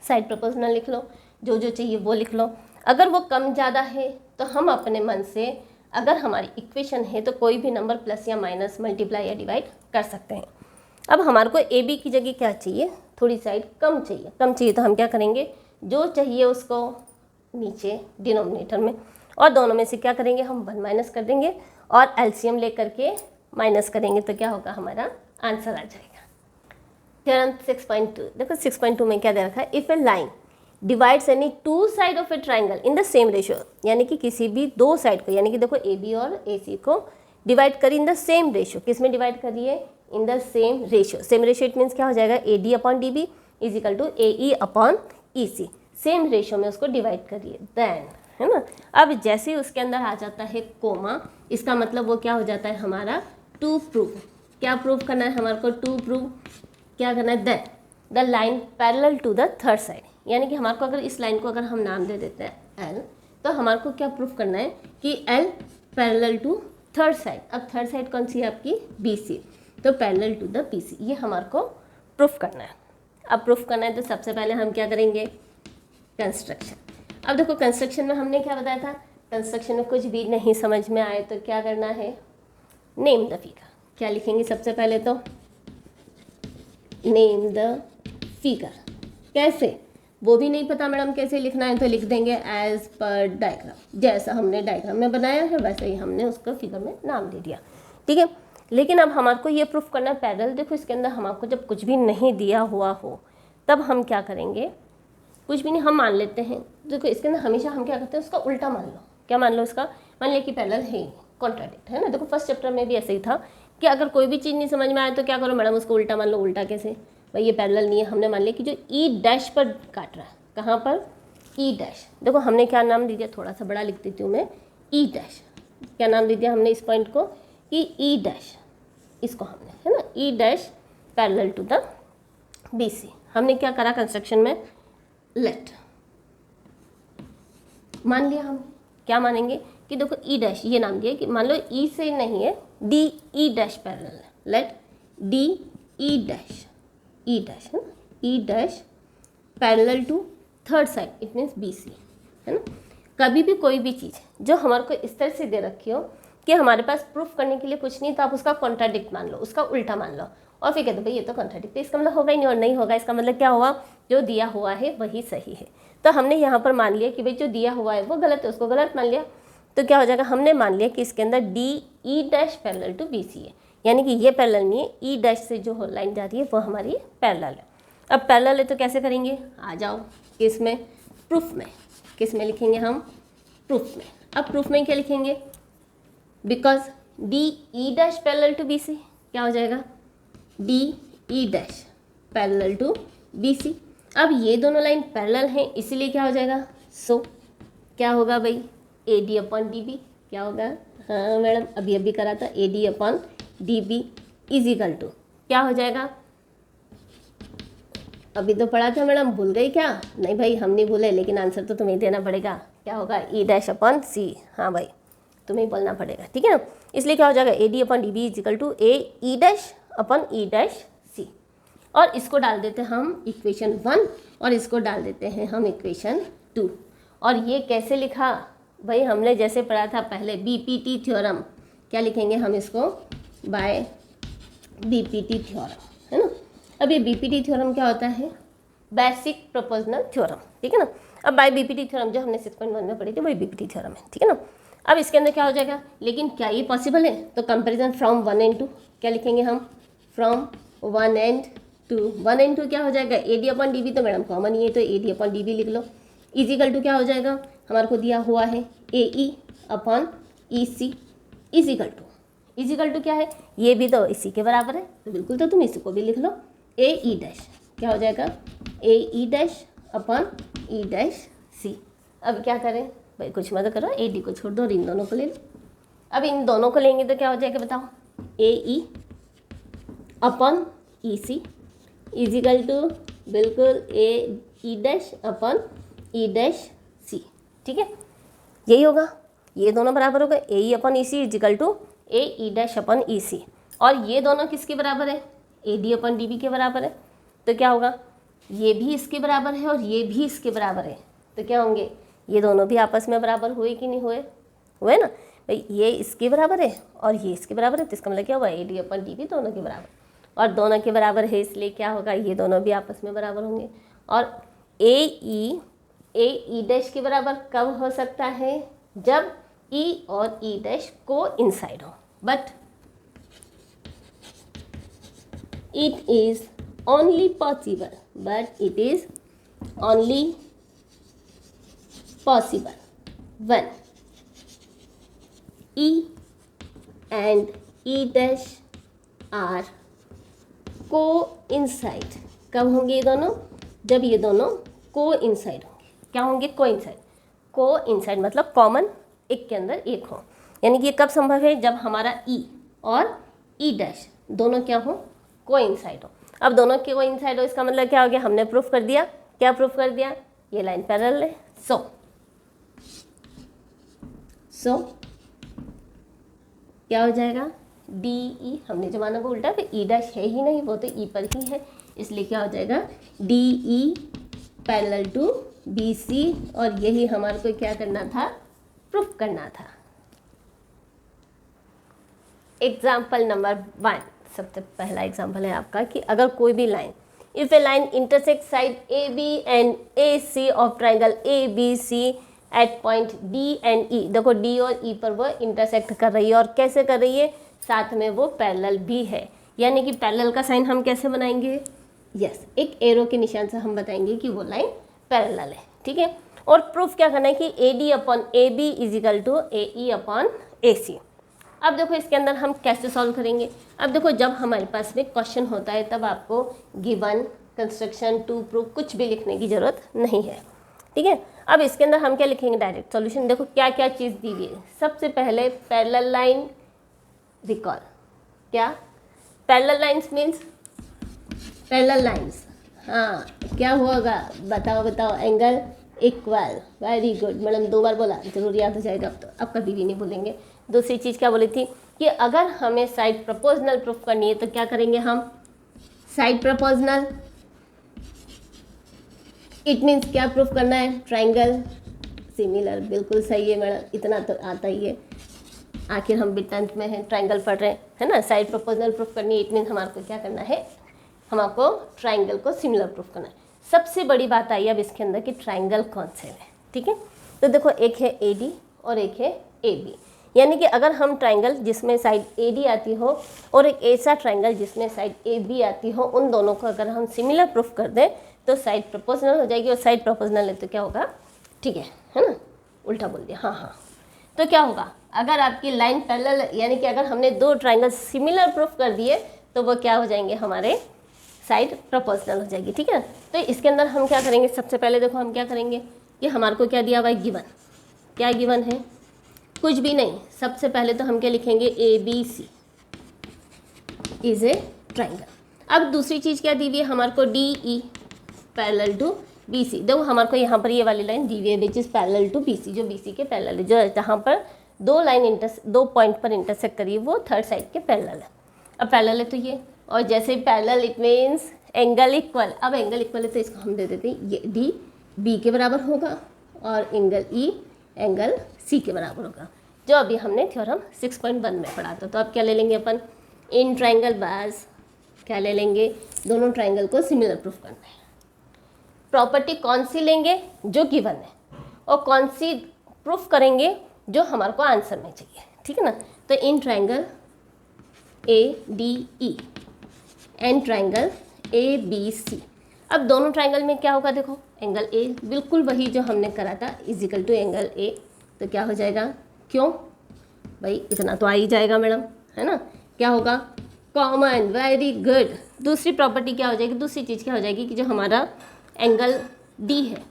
साइड प्रोपोर्शनल लिख लो, जो जो चाहिए वो लिख लो। अगर वो कम ज़्यादा है तो हम अपने मन से, अगर हमारी इक्वेशन है तो कोई भी नंबर प्लस या माइनस, मल्टीप्लाई या डिवाइड कर सकते हैं। अब हमारे को ए बी की जगह क्या चाहिए, थोड़ी साइड कम चाहिए तो हम क्या करेंगे, जो चाहिए उसको नीचे डिनोमिनेटर में, और दोनों में से क्या करेंगे, हम 1 माइनस कर देंगे और एलसीएम ले करके माइनस करेंगे तो क्या होगा, हमारा आंसर आ जाएगा। थ्योरम 6.2, देखो 6.2 में क्या दे रखा है, if a line divides any 2 side of a triangle in the same ratio, यानी कि किसी भी 2 साइड को, यानी कि देखो ए बी और ए सी को डिवाइड करी इन द सेम रेशियो, किस में डिवाइड करिए, in the same ratio it means क्या हो जाएगा, A D upon D B is equal to A E upon E C, same ratio में उसको डिवाइड करिए, देन, है ना। अब जैसे ही उसके अंदर आ जाता है कोमा, इसका मतलब वो क्या हो जाता है हमारा, टू प्रूव, क्या प्रूव करना है हमारे को, टू प्रूव, क्या करना है, that the line parallel to the third side, यानी कि हमारे को अगर इस लाइन को अगर हम नाम दे देते हैं एल, तो हमारे को क्या प्रूफ करना है कि L parallel to third side. अब थर्ड साइड कौन सी है आपकी, बी सी, तो पैरेलल टू द BC, ये हमारे को प्रूफ करना है। अब प्रूफ करना है तो सबसे पहले हम क्या करेंगे, कंस्ट्रक्शन। अब देखो कंस्ट्रक्शन में हमने क्या बताया था, कंस्ट्रक्शन में कुछ भी नहीं समझ में आए तो क्या करना है, नेम द फिगर। क्या लिखेंगे सबसे पहले, तो नेम द फिगर। कैसे, वो भी नहीं पता मैडम कैसे लिखना है, तो लिख देंगे एज पर डायग्राम। जैसा हमने डायग्राम में बनाया है वैसे ही हमने उसको फिगर में नाम दे दिया, ठीक है। लेकिन अब हमारे को ये प्रूफ करना है पैरेलल। देखो इसके अंदर हमारे को जब कुछ भी नहीं दिया हुआ हो तब हम क्या करेंगे, कुछ भी नहीं हम मान लेते हैं। देखो इसके अंदर हमेशा हम क्या करते हैं, उसका उल्टा मान लो। क्या मान लो, उसका मान लिया कि पैरेलल है, कॉन्ट्राडिक्ट है ना। देखो फर्स्ट चैप्टर में भी ऐसे ही था कि अगर कोई भी चीज़ नहीं समझ में आए तो क्या करो मैडम, उसको उल्टा मान लो। उल्टा कैसे भाई, ये पैरेलल नहीं है। हमने मान लिया कि जो ई डैश पर काट रहा है, कहाँ पर, ई डैश। देखो हमने क्या नाम दे दिया, थोड़ा सा बड़ा लिख देती हूँ मैं, ई डैश। क्या नाम दे दिया हमने इस पॉइंट को, कि ई डैश, इसको हमने, है ना, E dash parallel to the BC। हमने क्या करा कंस्ट्रक्शन में, लेट मान लिया। हम क्या मानेंगे कि देखो ई डैश, ये नाम दिया कि मान लो ई से नहीं है, डी ई डैश पैरेलल है। Let D E dash, E dash है ना, E dash parallel to third side, it means BC, है ना। कभी भी कोई भी चीज़ जो हमारे को इस तरह से दे रखी हो कि हमारे पास प्रूफ करने के लिए कुछ नहीं, तो आप उसका कॉन्ट्राडिक्ट मान लो, उसका उल्टा मान लो, और फिर कहते भाई ये तो कॉन्ट्राडिक्ट है, इसका मतलब होगा ही नहीं, और नहीं होगा इसका मतलब क्या हुआ, जो दिया हुआ है वही सही है। तो हमने यहाँ पर मान लिया कि भाई जो दिया हुआ है वो गलत है, उसको गलत मान लिया। तो क्या हो जाएगा, हमने मान लिया कि इसके अंदर D E dash parallel to BC है, यानी कि ये पैरेलल नहीं है, ई डैश से जो लाइन जा रही है वो हमारी पैरेलल है। अब पैरेलल है तो कैसे करेंगे, आ जाओ किसमें, प्रूफ में। किस में लिखेंगे हम, प्रूफ में। अब प्रूफ में क्या लिखेंगे, because D E dash parallel to BC, क्या हो जाएगा, D E dash parallel to BC। अब ये दोनों लाइन पैरेलल हैं, इसीलिए क्या हो जाएगा, सो क्या होगा भाई, AD अपॉन DB। क्या होगा, हाँ मैडम अभी करा था, AD upon DB equal to क्या हो जाएगा, अभी तो पढ़ा था मैडम, भूल गई क्या, नहीं भाई हम नहीं भूले, लेकिन आंसर तो तुम्हें देना पड़ेगा। क्या होगा, E डैश अपॉन C, हाँ भाई तुम्हें बोलना पड़ेगा, ठीक है ना। इसलिए क्या हो जाएगा, AD upon DB equal to E dash upon E dash C। और इसको डाल देते हैं हम इक्वेशन 1 और इसको डाल देते हैं हम इक्वेशन 2। और ये कैसे लिखा भाई, हमने जैसे पढ़ा था पहले BPT थ्योरम। क्या लिखेंगे हम इसको, बाय BPT थ्योरम, है ना। अब ये BPT थ्योरम क्या होता है, बेसिक प्रोपोर्शनल थ्योरम, ठीक है ना। अब बाय BPT थ्योरम जो हमने 6.1 में पढ़ी थी वही BPT थ्योरम है, ठीक है ना। अब इसके अंदर क्या हो जाएगा, लेकिन क्या ये पॉसिबल है, तो कंपैरिजन फ्रॉम 1 and 2। क्या लिखेंगे हम, फ्रॉम 1 and 2। 1 and 2 क्या हो जाएगा, AD अपॉन DB, तो मैडम कॉमन ही है तो AD अपॉन DB लिख लो। इजिकल टू क्या हो जाएगा, हमारे को दिया हुआ है AE upon EC is equal to क्या है, ये भी तो इसी के बराबर है, तो बिल्कुल तो तुम इसी को भी लिख लो, AE डैश क्या हो जाएगा, AE dash upon E dash C। अब क्या करें भाई, कुछ मत करो, AD को छोड़ दो और इन दोनों को ले लो। अब इन दोनों को लेंगे तो क्या हो जाएगा बताओ, AE upon EC is equal to बिल्कुल AE dash upon E dash C, ठीक है, यही होगा। ये दोनों बराबर होगा, AE upon EC is equal to AE dash upon EC। और ये दोनों किसके बराबर है, AD अपॉन DB के बराबर है। तो क्या होगा, ये भी इसके बराबर है और ये भी इसके बराबर है, तो क्या होंगे, ये दोनों भी आपस में बराबर हुए कि नहीं हुए, हुए ना भाई। ये इसके बराबर है और ये इसके बराबर है, तो इसका मतलब क्या हुआ, AD अपॉन DB दोनों के बराबर, और दोनों के बराबर है इसलिए क्या होगा, ये दोनों भी आपस में बराबर होंगे। और AE डैश के बराबर कब हो सकता है, जब E और E डैश को इनसाइड हो, but it is only possible when E and E dash are coincide। कब होंगे ये दोनों, जब ये दोनों कोइंसाइड होंगे। क्या होंगे, कोइंसाइड मतलब कॉमन एक के अंदर एक हो, यानी कि ये कब संभव है, जब हमारा E और E डैश दोनों क्या हो, कोइंसाइड हो। अब दोनों के कोइंसाइड हो, इसका मतलब क्या हो गया, हमने प्रूफ कर दिया। क्या प्रूफ कर दिया, ये लाइन पैरेलल है। सो क्या हो जाएगा, डी ई, हमने जो माना वो उल्टा, तो ई डैश है ही नहीं, वो तो ई पर ही है, इसलिए क्या हो जाएगा D E parallel to B C, और यही हमारे को क्या करना था, प्रूफ करना था। एग्जाम्पल नंबर 1, सबसे पहला एग्जाम्पल है आपका कि अगर कोई भी line, if a line intersect side A B and A C of triangle A B C at point D and E, देखो डी और ई पर वो इंटरसेक्ट कर रही है, और कैसे कर रही है, साथ में वो पैरेलल भी है, यानी कि पैरेलल का साइन हम कैसे बनाएंगे, यस, एक एरो के निशान से हम बताएंगे कि वो लाइन पैरेलल है, ठीक है। और प्रूफ क्या करना है कि A D upon A B is equal to A E upon A C. अब देखो इसके अंदर हम कैसे सॉल्व करेंगे। अब देखो जब हमारे पास में क्वेश्चन होता है तब आपको गिवन, कंस्ट्रक्शन, टू प्रूफ कुछ भी लिखने की ज़रूरत नहीं है, ठीक है। अब इसके अंदर हम क्या लिखेंगे, डायरेक्ट सॉल्यूशन। देखो क्या क्या चीज़ दी हुई है। सबसे पहले पैरेलल लाइन, रिकॉल, क्या parallel lines means parallel lines, हाँ क्या होगा, बताओ बताओ, angle equal, very good madam, 2 बार बोला, जरूर याद हो जाएगा, अब तो अब कभी भी नहीं भूलेंगे। दूसरी चीज़ क्या बोली थी कि अगर हमें साइड प्रपोजनल प्रूफ करनी है तो क्या करेंगे हम, साइड प्रपोजनल, इट मीन्स क्या प्रूफ करना है, ट्राइंगल सिमिलर, बिल्कुल सही है मैडम, इतना तो आता ही है, आखिर हम भी 10th में हैं, ट्राइंगल पढ़ रहे हैं, है ना। साइड प्रपोजनल प्रूफ करनी है, इट मीन्स हमारे को क्या करना है, हमको ट्राइंगल को सिमिलर प्रूफ करना है। सबसे बड़ी बात आई अब इसके अंदर कि ट्राइंगल कौन से है, ठीक है। तो देखो एक है ए डी और एक है ए बी, यानी कि अगर हम ट्राइंगल जिसमें साइड ए डी आती हो और एक ऐसा ट्राइंगल जिसमें साइड ए बी आती हो, उन दोनों को अगर हम सिमिलर प्रूफ कर दें तो साइड प्रपोजनल हो जाएगी, और साइड प्रपोजनल है तो क्या होगा, ठीक है ना, उल्टा बोल दिया, हाँ हाँ। तो क्या होगा, अगर आपकी लाइन पैरेलल, यानी कि अगर हमने 2 ट्राइंगल सिमिलर प्रूफ कर दिए तो वो क्या हो जाएंगे, हमारे साइड प्रपोजनल हो जाएगी, ठीक है। तो इसके अंदर हम क्या करेंगे, सबसे पहले देखो हम क्या करेंगे कि हमारे को क्या दिया हुआ है, गिवन, क्या गिवन है, कुछ भी नहीं। सबसे पहले तो हम क्या लिखेंगे, A B C is a triangle. अब दूसरी चीज़ क्या दी हुई है हमारे को, D E parallel to B C. देखो हमारे को यहाँ पर ये वाली लाइन दी हुई है which is parallel to B C, जो बी सी के पैरेलल है, जो जहाँ पर 2 पॉइंट पर इंटरसेक्ट करिए वो थर्ड साइड के पैरेलल है। अब पैरेलल है तो ये, और जैसे parallel it means angle equal. अब एंगल इक्वल है तो इसको हम दे देते हैं, ये डी बी के बराबर होगा और एंगल ई एंगल सी के बराबर होगा, जो अभी हमने थ्योरम 6.1 में पढ़ा था। तो अब क्या ले लेंगे अपन, इन ट्राइंगल बस क्या ले लेंगे, दोनों ट्राइंगल को सिमिलर प्रूफ करना है। प्रॉपर्टी कौन सी लेंगे, जो गिवन है, और कौन सी प्रूफ करेंगे जो हमारे को आंसर में चाहिए, ठीक है ना। तो in triangle A D E and triangle A B C. अब दोनों ट्राइंगल में क्या होगा, देखो एंगल ए बिल्कुल वही जो हमने करा था इजिकल टू एंगल ए, तो क्या हो जाएगा, क्यों भाई इतना तो आ ही जाएगा मैडम, है ना। क्या होगा, कॉमन, वेरी गुड। दूसरी प्रॉपर्टी क्या हो जाएगी, दूसरी चीज़ क्या हो जाएगी कि जो हमारा एंगल डी है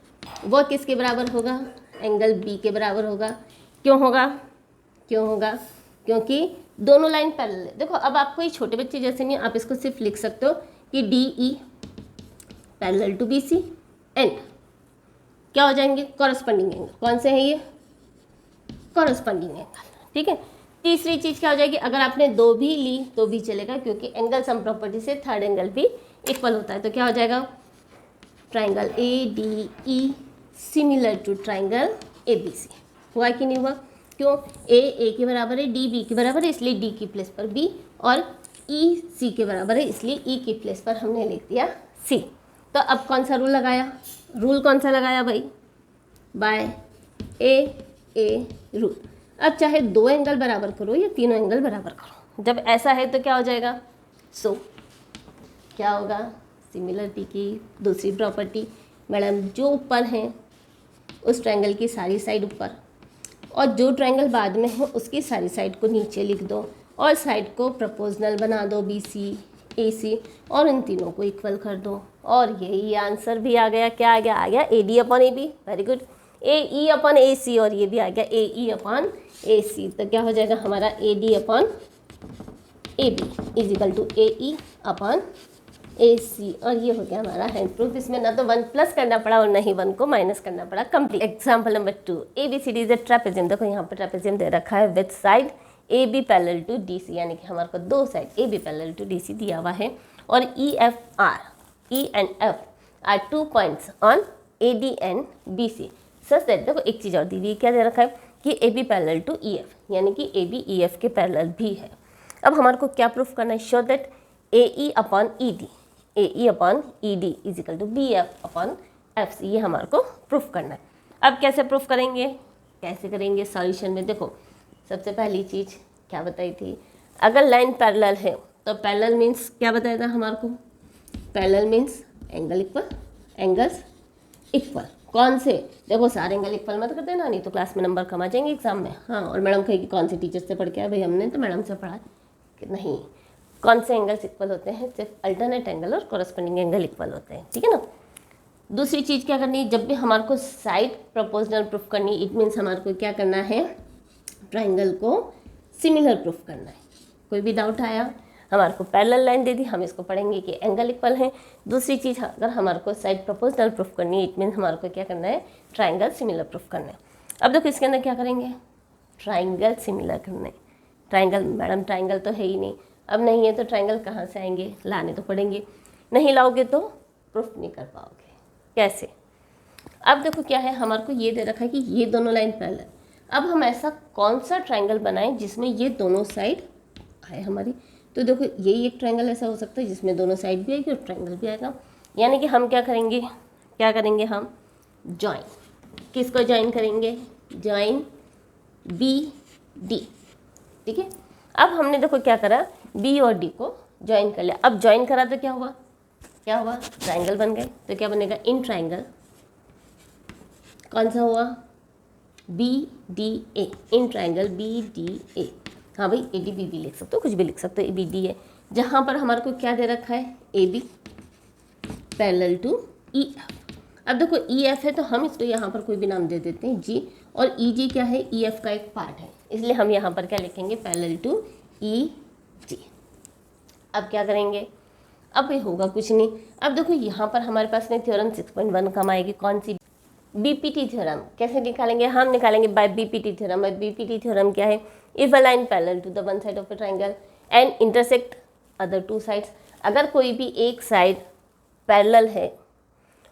वो किसके बराबर होगा, एंगल बी के बराबर होगा। क्यों होगा, क्यों होगा, क्योंकि दोनों लाइन पैरेलल है। देखो अब आपको ये छोटे बच्चे जैसे नहीं, आप इसको सिर्फ लिख सकते हो कि D E parallel to B C and क्या हो जाएंगे, कॉरस्पॉन्डिंग एंगल। कौन से हैं ये, कॉरस्पॉन्डिंग एंगल, ठीक है। तीसरी चीज़ क्या हो जाएगी, अगर आपने 2 भी ली तो भी चलेगा, क्योंकि एंगल सम प्रॉपर्टी से थर्ड एंगल भी इक्वल होता है। तो क्या हो जाएगा, triangle A D E similar to triangle A B C. हुआ कि नहीं हुआ, क्यों, ए के बराबर है, डी बी के बराबर है, इसलिए डी की प्लेस पर बी, और ई सी के बराबर है, इसलिए ई की प्लेस पर हमने लिख दिया सी। तो अब कौन सा रूल लगाया, रूल कौन सा लगाया भाई, बाय ए रूल। अब चाहे 2 एंगल बराबर करो या तीनों एंगल बराबर करो, जब ऐसा है तो क्या हो जाएगा, सो क्या होगा, सिमिलरिटी की दूसरी प्रॉपर्टी मैडम, जो ऊपर है उस ट्रायंगल की सारी साइड ऊपर, और जो ट्रायंगल बाद में है उसकी सारी साइड को नीचे लिख दो, और साइड को प्रपोजनल बना दो बी सी ए सी, और इन तीनों को इक्वल कर दो, और यही आंसर भी आ गया। क्या आ गया, आ गया A D upon A B, very good, A E upon A C, और ये भी आ गया ए ई अपॉन ए सी। तो क्या हो जाएगा हमारा A D upon A B is equal to A E upon A C, और ये हो गया हमारा हैंड प्रूफ। इसमें ना तो 1 प्लस करना पड़ा और ना ही 1 को माइनस करना पड़ा। Complete. Example number 2, A B C D is a trapezium. देखो यहाँ पर ट्रेपेजियम दे रखा है with side A B parallel to D C, यानी कि हमारे को दो side A B parallel to D C दिया हुआ है, और E and F are 2 points on A D and B C such that, देखो एक चीज़ और दी हुई, क्या दे रखा है कि A B parallel to E F, यानी कि ए बी ई एफ के पैरेलल भी है। अब हमारे को क्या प्रूफ करना है, show that A E upon E D is equal to B F upon F C, ये हमारे को प्रूफ करना है। अब कैसे प्रूफ करेंगे, कैसे करेंगे सॉल्यूशन में, देखो सबसे पहली चीज़ क्या बताई थी, अगर लाइन पैरेलल है तो पैरेलल मीन्स क्या बताया था हमारे को, पैरेलल मीन्स एंगल्स इक्वल, कौन से, देखो सारे एंगल इक्वल मत कर देना, नहीं तो क्लास में नंबर कम आ जाएंगे एग्जाम में। हाँ, और मैडम कहेगी कौन से टीचर से पढ़ के आए, भाई हमने तो मैडम से पढ़ा कि नहीं, कौन से एंगल्स इक्वल होते हैं, सिर्फ अल्टरनेट एंगल और कॉरस्पॉन्डिंग एंगल इक्वल होते हैं, ठीक है ना। दूसरी चीज़ क्या करनी है, जब भी हमारे को साइड प्रोपोर्शनल प्रूफ करनी, इट मीन्स हमारे को क्या करना है, ट्राइंगल को सिमिलर प्रूफ करना है। कोई भी डाउट आया, हमारे को पैरेलल लाइन दे दी, हम इसको पढ़ेंगे कि एंगल इक्वल है। दूसरी चीज़, अगर हमारे को साइड प्रोपोर्शनल प्रूफ करनी है, इट मीन्स हमारे को क्या करना है, ट्राइंगल सिमिलर प्रूफ करना है। अब देखो इसके अंदर क्या करेंगे, ट्राइंगल सिमिलर करना है। ट्राइंगल, मैडम ट्राइंगल तो है ही नहीं, अब नहीं है तो ट्राइंगल कहाँ से आएंगे, लाने तो पड़ेंगे, नहीं लाओगे तो प्रूफ नहीं कर पाओगे। कैसे, अब देखो क्या है, हमारे को ये दे रखा है कि ये दोनों लाइन पैरेलल, अब हम ऐसा कौन सा ट्राइंगल बनाएं जिसमें ये दोनों साइड आए हमारी, तो देखो यही एक ट्राइंगल ऐसा हो सकता है जिसमें दोनों साइड भी आएगी और ट्राइंगल भी आएगा, यानी कि हम क्या करेंगे हम जॉइन, किसको जॉइन करेंगे, जॉइन बी डी, ठीक है। अब हमने देखो क्या करा, बी और डी को जॉइन कर लिया, अब जॉइन करा तो क्या हुआ, ट्राइंगल बन गए, तो क्या बनेगा, इन ट्राइंगल, कौन सा हुआ, B D A, in triangle B D A, हाँ भाई ए डी बी भी लिख सकते हो, कुछ भी लिख सकते हो, ए बी डी है, जहाँ पर हमारे को क्या दे रखा है, A B parallel to E F. अब देखो ई एफ है तो हम इसको यहाँ पर कोई भी नाम दे देते हैं जी, और ई जी क्या है, ई एफ का एक पार्ट है, इसलिए हम यहाँ पर क्या लिखेंगे, पैरेलल टू ई जी। अब क्या करेंगे, अब ये होगा कुछ नहीं, अब देखो यहाँ पर हमारे पास में थ्योरम 6.1 कम आएगी, कौन सी, बीपीटी थ्योरम। कैसे निकालेंगे, हम निकालेंगे by BPT theorem. BPT theorem क्या है, if a line parallel to the one side of a triangle and intersect other two sides, अगर कोई भी एक साइड पैरेलल है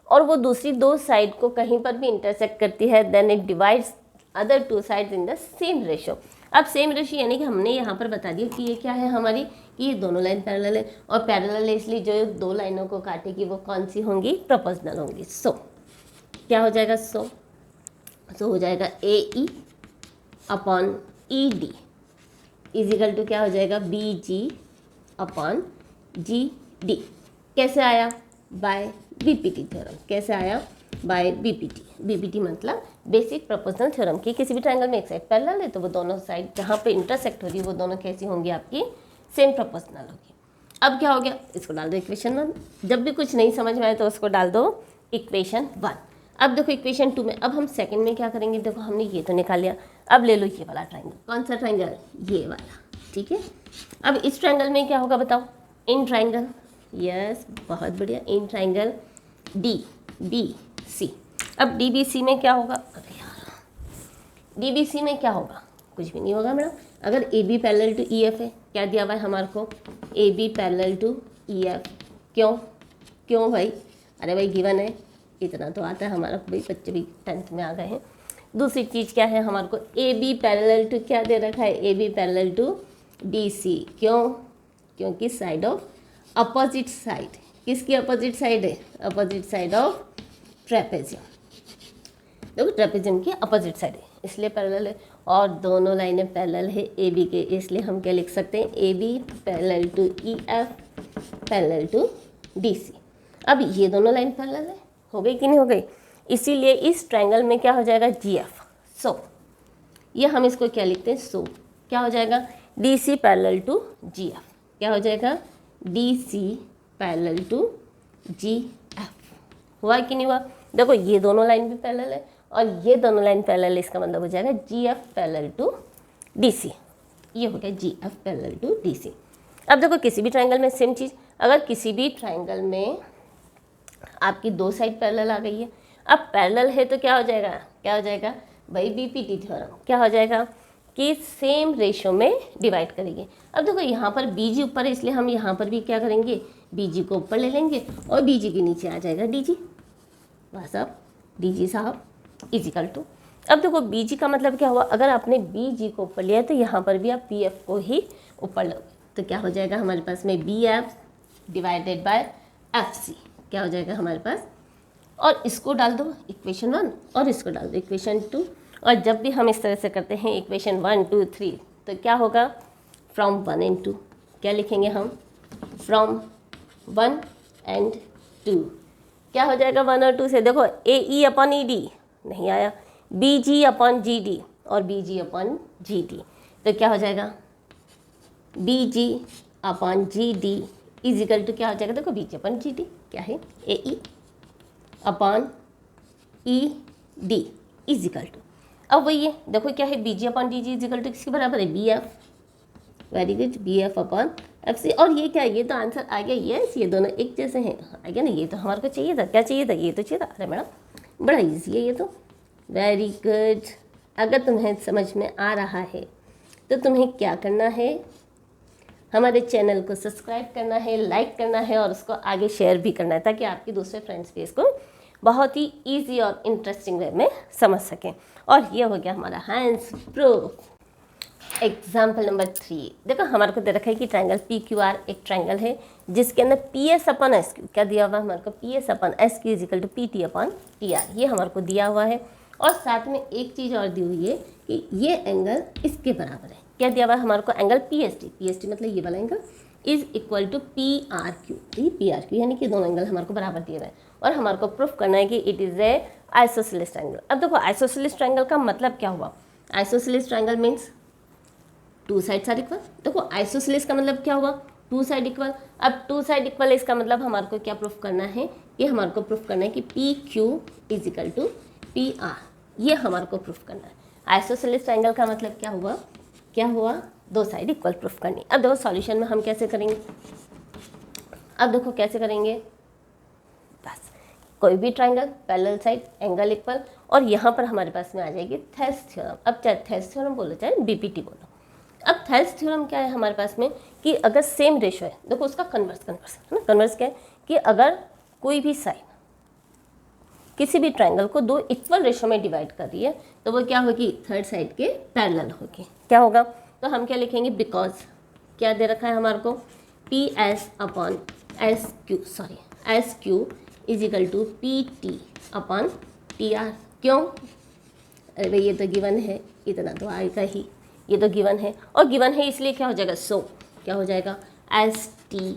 और वो दूसरी दो साइड को कहीं पर भी इंटरसेक्ट करती है, then it divides other two sides in the same ratio. अब सेम रेशियो यानी कि हमने यहाँ पर बता दिया कि ये क्या है हमारी, कि ये दोनों लाइन पैरेलल है, और पैरेलल है इसलिए जो दो लाइनों को काटेगी वो कौन सी होंगी, प्रोपोर्शनल होंगी। सो क्या हो जाएगा, सो हो जाएगा A E upon E D is equal to क्या हो जाएगा, B G upon G D. कैसे आया, बाय बीपीटी थ्योरम। कैसे आया, बाय बीपीटी। बीपीटी मतलब बेसिक प्रोपोर्शनल थ्योरम की, किसी भी ट्रायंगल में एक साइड पैरेलल है तो वो दोनों साइड जहाँ पे इंटरसेक्ट हो रही है वो दोनों कैसी होंगी, आपकी सेम प्रोपोर्शनल होगी। अब क्या हो गया, इसको डाल दो इक्वेशन 1। जब भी कुछ नहीं समझ में आए तो उसको डाल दो इक्वेशन 1। अब देखो इक्वेशन 2 में, अब हम सेकंड में क्या करेंगे, देखो हमने ये तो निकाल लिया, अब ले लो ये वाला ट्रायंगल। कौन सा ट्रायंगल, ये वाला, ठीक है। अब इस ट्रायंगल में क्या होगा बताओ, इन ट्रायंगल, यस बहुत बढ़िया, in triangle D B C. अब डी बी सी में क्या होगा, अरे यार डी बी सी में क्या होगा, कुछ भी नहीं होगा मैडम। अगर A B parallel to E F है, क्या दिया हुआ है हमारे को, A B parallel to E F. क्यों भाई, अरे भाई गिवन है, इतना तो आता है हमारा, भाई बच्चे भी 10th में आ गए हैं। दूसरी चीज़ क्या है हमारे को, ए बी पैरेलल टू क्या दे रखा है, A B parallel to D C. क्योंकि साइड ऑफ अपोजिट साइड, किसकी अपोजिट साइड है, अपोजिट साइड ऑफ ट्रेपेजियम। देखो ट्रेपेजियम की अपोजिट साइड है इसलिए पैरेलल है, और दोनों लाइनें पैरेलल है ए बी के, इसलिए हम क्या लिख सकते हैं, A B parallel to E F parallel to D C. अब ये दोनों लाइन पैरेलल है, हो गई कि नहीं हो गई, इसीलिए इस ट्रायंगल में क्या हो जाएगा, जी एफ। सो ये हम इसको क्या लिखते हैं, सो क्या हो जाएगा, D C parallel to G F. क्या हो जाएगा, D C parallel to G F. हुआ कि नहीं हुआ, देखो ये दोनों लाइन भी पैरेलल है और ये दोनों लाइन पैरेलल है, इसका मतलब हो जाएगा G F parallel to D C. ये हो गया G F parallel to D C. अब देखो किसी भी ट्रायंगल में सेम चीज़, अगर किसी भी ट्रायंगल में आपकी दो साइड पैरेलल आ गई है, अब पैरेलल है तो क्या हो जाएगा भाई बीपीटी थ्योरम। क्या हो जाएगा, कि सेम रेशो में डिवाइड करेंगे। अब देखो यहाँ पर बीजी ऊपर है, इसलिए हम यहाँ पर भी क्या करेंगे, बीजी को ऊपर ले लेंगे और बीजी के नीचे आ जाएगा डीजी। बस अब डीजी साहब इजिकल टू, अब देखो बीजी का मतलब क्या हुआ, अगर आपने बीजी को ऊपर लिया तो यहाँ पर भी आप पीएफ को ही ऊपर लोगे, तो क्या हो जाएगा हमारे पास में बीएफ डिवाइडेड बाय एफसी, क्या हो जाएगा हमारे पास, और इसको डाल दो इक्वेशन 1 और इसको डाल दो इक्वेशन 2। और जब भी हम इस तरह से करते हैं इक्वेशन 1 2 3, तो क्या होगा, फ्रॉम 1 एंड 2, क्या लिखेंगे हम, फ्रॉम 1 एंड 2, क्या हो जाएगा 1 और 2 से, देखो ए ई अपॉन ई डी नहीं आया, B G upon G D और B G upon G D, तो क्या हो जाएगा B G upon G D is equal to क्या हो जाएगा, देखो B G upon G D क्या है, A E upon E D is equal to, अब वही है देखो क्या है, B G upon D G equal to किसके बराबर है, B F, very good, B F upon F C. और ये क्या है, ये तो आंसर आ गया, यस ये दोनों एक जैसे हैं, आ गया ना, ये तो हमारे को चाहिए था, क्या चाहिए था, ये तो चाहिए था, अरे मैडम बड़ा ईजी है ये तो, वेरी गुड। अगर तुम्हें समझ में आ रहा है तो तुम्हें क्या करना है, हमारे चैनल को सब्सक्राइब करना है, लाइक करना है और उसको आगे शेयर भी करना है, ताकि आपके दूसरे फ्रेंड्स भी इसको बहुत ही इजी और इंटरेस्टिंग वे में समझ सकें। और ये हो गया हमारा हैंड्स प्रूफ। एग्जाम्पल नंबर 3, देखो हमारे को दे रखा है कि ट्रायंगल पी क्यू आर एक ट्रायंगल है जिसके अंदर P S upon S Q, क्या दिया हुआ है हमारे को, P S upon S Q is equal to P T upon T R, ये हमारे को दिया हुआ है। और साथ में एक चीज़ और दी हुई है कि ये एंगल इसके बराबर है, क्या दिया हुआ है हमारे को, एंगल पी एस टी मतलब ये वाला angle is equal to P R Q, ये पी आर क्यू यानी कि दोनों एंगल हमारे को बराबर दिए हुए हैं। और हमारे को प्रूफ करना है कि it is a isosceles triangle. अब देखो आइसोसेलेस ट्रायंगल का मतलब क्या हुआ, isosceles triangle means two sides are equal. देखो आइसोसेलेस का मतलब क्या हुआ, टू साइड इक्वल। अब टू साइड इक्वल इसका मतलब हमारे को क्या प्रूफ करना है, ये हमारे को प्रूफ करना है कि P Q is equal to P R, ये हमारे को प्रूफ करना है। आइसोसेलेस ट्रायंगल का मतलब क्या हुआ, दो साइड इक्वल प्रूफ करनी। अब देखो सॉल्यूशन में हम कैसे करेंगे, अब देखो कैसे करेंगे, बस कोई भी triangle parallel side angle equal, और यहाँ पर हमारे पास में आ जाएगी थेल्स थ्योरम। अब चाहे थेल्स थ्योरम बोलो चाहे बीपीटी बोलो। अब थेल्स थ्योरम क्या है हमारे पास में कि अगर सेम रेशो है, देखो उसका कन्वर्स है ना, कन्वर्स क्या है कि अगर कोई भी साइड किसी भी ट्रायंगल को दो इक्वल रेशो में डिवाइड कर रही है तो वो क्या होगी, थर्ड साइड के पैरेलल होगी। क्या होगा, तो हम क्या लिखेंगे, बिकॉज क्या दे रखा है हमारे को, P S upon S Q, sorry S Q is equal to P T upon T R. क्यों, अरे भाई ये तो गिवन है, इतना तो आएगा ही, ये तो गिवन है, और गिवन है इसलिए क्या हो जाएगा, सो क्या हो जाएगा, S T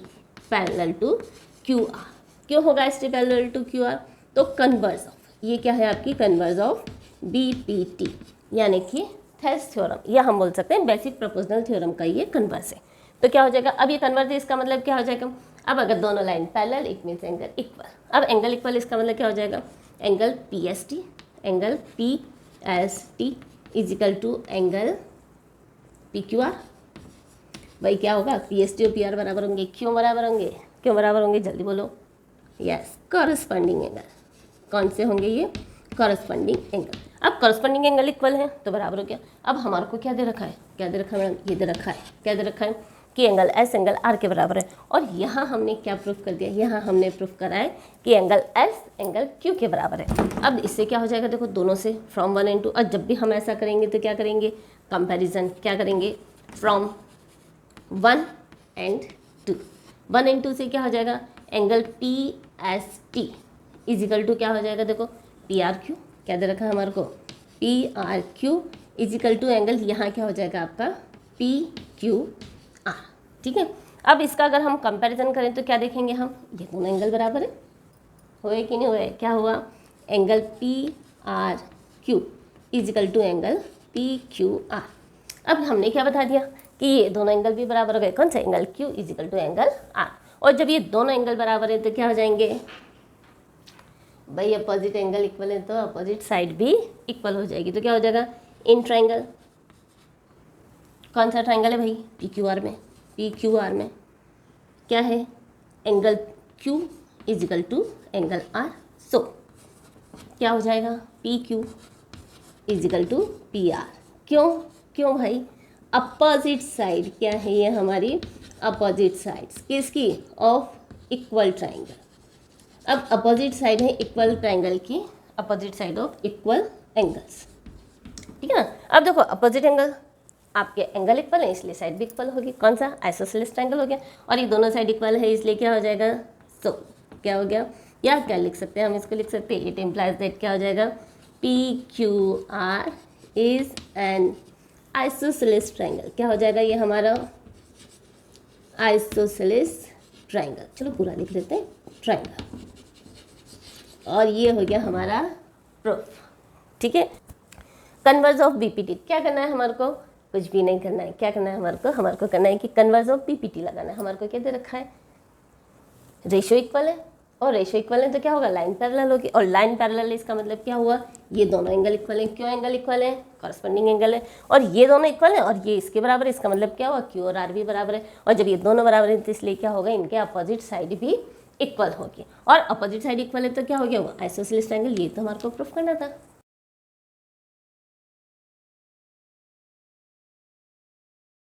parallel to Q R. क्यों होगा S T parallel to Q R, तो कन्वर्स ऑफ, ये क्या है आपकी converse of B P T, यानी कि थेल्स थ्योरम, या हम बोल सकते हैं बेसिक प्रोपोर्शनल थ्योरम का ये कन्वर्स है। तो क्या हो जाएगा, अब ये कन्वर्स है इसका मतलब क्या हो जाएगा, अब अगर दोनों line parallel it means angle equal. अब एंगल इक्वल इसका मतलब क्या हो जाएगा, angle P S T is equal to angle P Q R. भाई क्या होगा, पी एस टी और पी आर बराबर होंगे, क्यों बराबर होंगे, जल्दी बोलो, यस कॉरस्पॉन्डिंग एंगल। कौन से होंगे ये, कॉरस्पॉन्डिंग एंगल। अब कॉरस्पॉन्डिंग एंगल इक्वल है तो बराबर हो गया। अब हमारे को क्या दे रखा है मैडम, ये दे रखा है, क्या दे रखा है कि एंगल एस एंगल आर के बराबर है। और यहाँ हमने क्या प्रूफ कर दिया, यहाँ हमने प्रूफ करा है कि एंगल एस एंगल क्यू के बराबर है। अब इससे क्या हो जाएगा, देखो दोनों से फ्रॉम 1 एंड 2, और जब भी हम ऐसा करेंगे तो क्या करेंगे, कंपैरिजन, क्या करेंगे, फ्रॉम 1 एंड 2, 1 एंड 2 से क्या हो जाएगा, angle P S T is equal to क्या हो जाएगा, देखो पी आर क्यू, क्या दे रखा है हमारे को, P R Q is equal to angle, यहाँ क्या हो जाएगा आपका पी क्यू आर। ठीक है, अब इसका अगर हम कंपैरिजन करें तो क्या देखेंगे हम, ये दोनों एंगल बराबर है, हुए कि नहीं हुए, क्या हुआ, angle P R Q is equal to angle P Q R. अब हमने क्या बता दिया कि ये दोनों एंगल भी बराबर हो गए, कौन सा angle Q is equal to angle R. और जब ये दोनों एंगल बराबर है तो क्या हो जाएंगे भाई, अपोजिट एंगल इक्वल है तो अपोजिट साइड भी इक्वल हो जाएगी। तो क्या हो जाएगा, इन ट्रायंगल, कौन सा ट्रायंगल है भाई, पी क्यू आर में क्या है, angle Q is equal to angle R. So क्या हो जाएगा, P Q is equal to P R. क्यों भाई? अपोजिट साइड क्या है ये हमारी? अपोजिट साइड्स किसकी? Of equal triangle. अब अपोजिट साइड है इक्वल ट्राइंगल की, opposite side of equal angles, ठीक है ना। अब देखो अपोजिट एंगल, आपके एंगल इक्वल है इसलिए साइड भी इक्वल होगी। कौन सा? आइसोसेलेस ट्राइंगल हो गया। और ये दोनों साइड इक्वल है इसलिए क्या हो जाएगा? सो क्या हो गया? या क्या लिख सकते हैं हम? इसको लिख सकते हैं इट इम्प्लाइज दैट क्या हो जाएगा? P Q are is an isosceles triangle. क्या हो जाएगा ये हमारा? Isosceles triangle. चलो पूरा लिख लेते हैं, ट्राइंगल। और ये हो गया हमारा प्रूफ, ठीक है। कन्वर्स ऑफ बीपीटी क्या करना है हमारे को? कुछ भी नहीं करना है। क्या करना है हमारे को करना है कि कन्वर्स ऑफ बीपीटी लगाना है। हमारे को क्या दे रखा है? रेशियो इक्वल है, और रेशियो इक्वल है तो क्या होगा? लाइन पैरेलल होगी, और लाइन पैरेलल इसका मतलब क्या हुआ? ये दोनों एंगल इक्वल है। क्यों एंगल इक्वल है? कॉरस्पॉन्डिंग एंगल है। और ये दोनों इक्वल है और ये इसके बराबर है, इसका मतलब क्या हुआ? क्यू और आर भी बराबर है। और जब ये दोनों बराबर है तो इसलिए क्या होगा? इनके अपोजिट साइड भी इक्वल होगी। और अपोजिट साइड इक्वल है तो क्या हो गया? वो आइसोसेलेस ट्रायंगल। ये तो हमारे को प्रूफ करना था।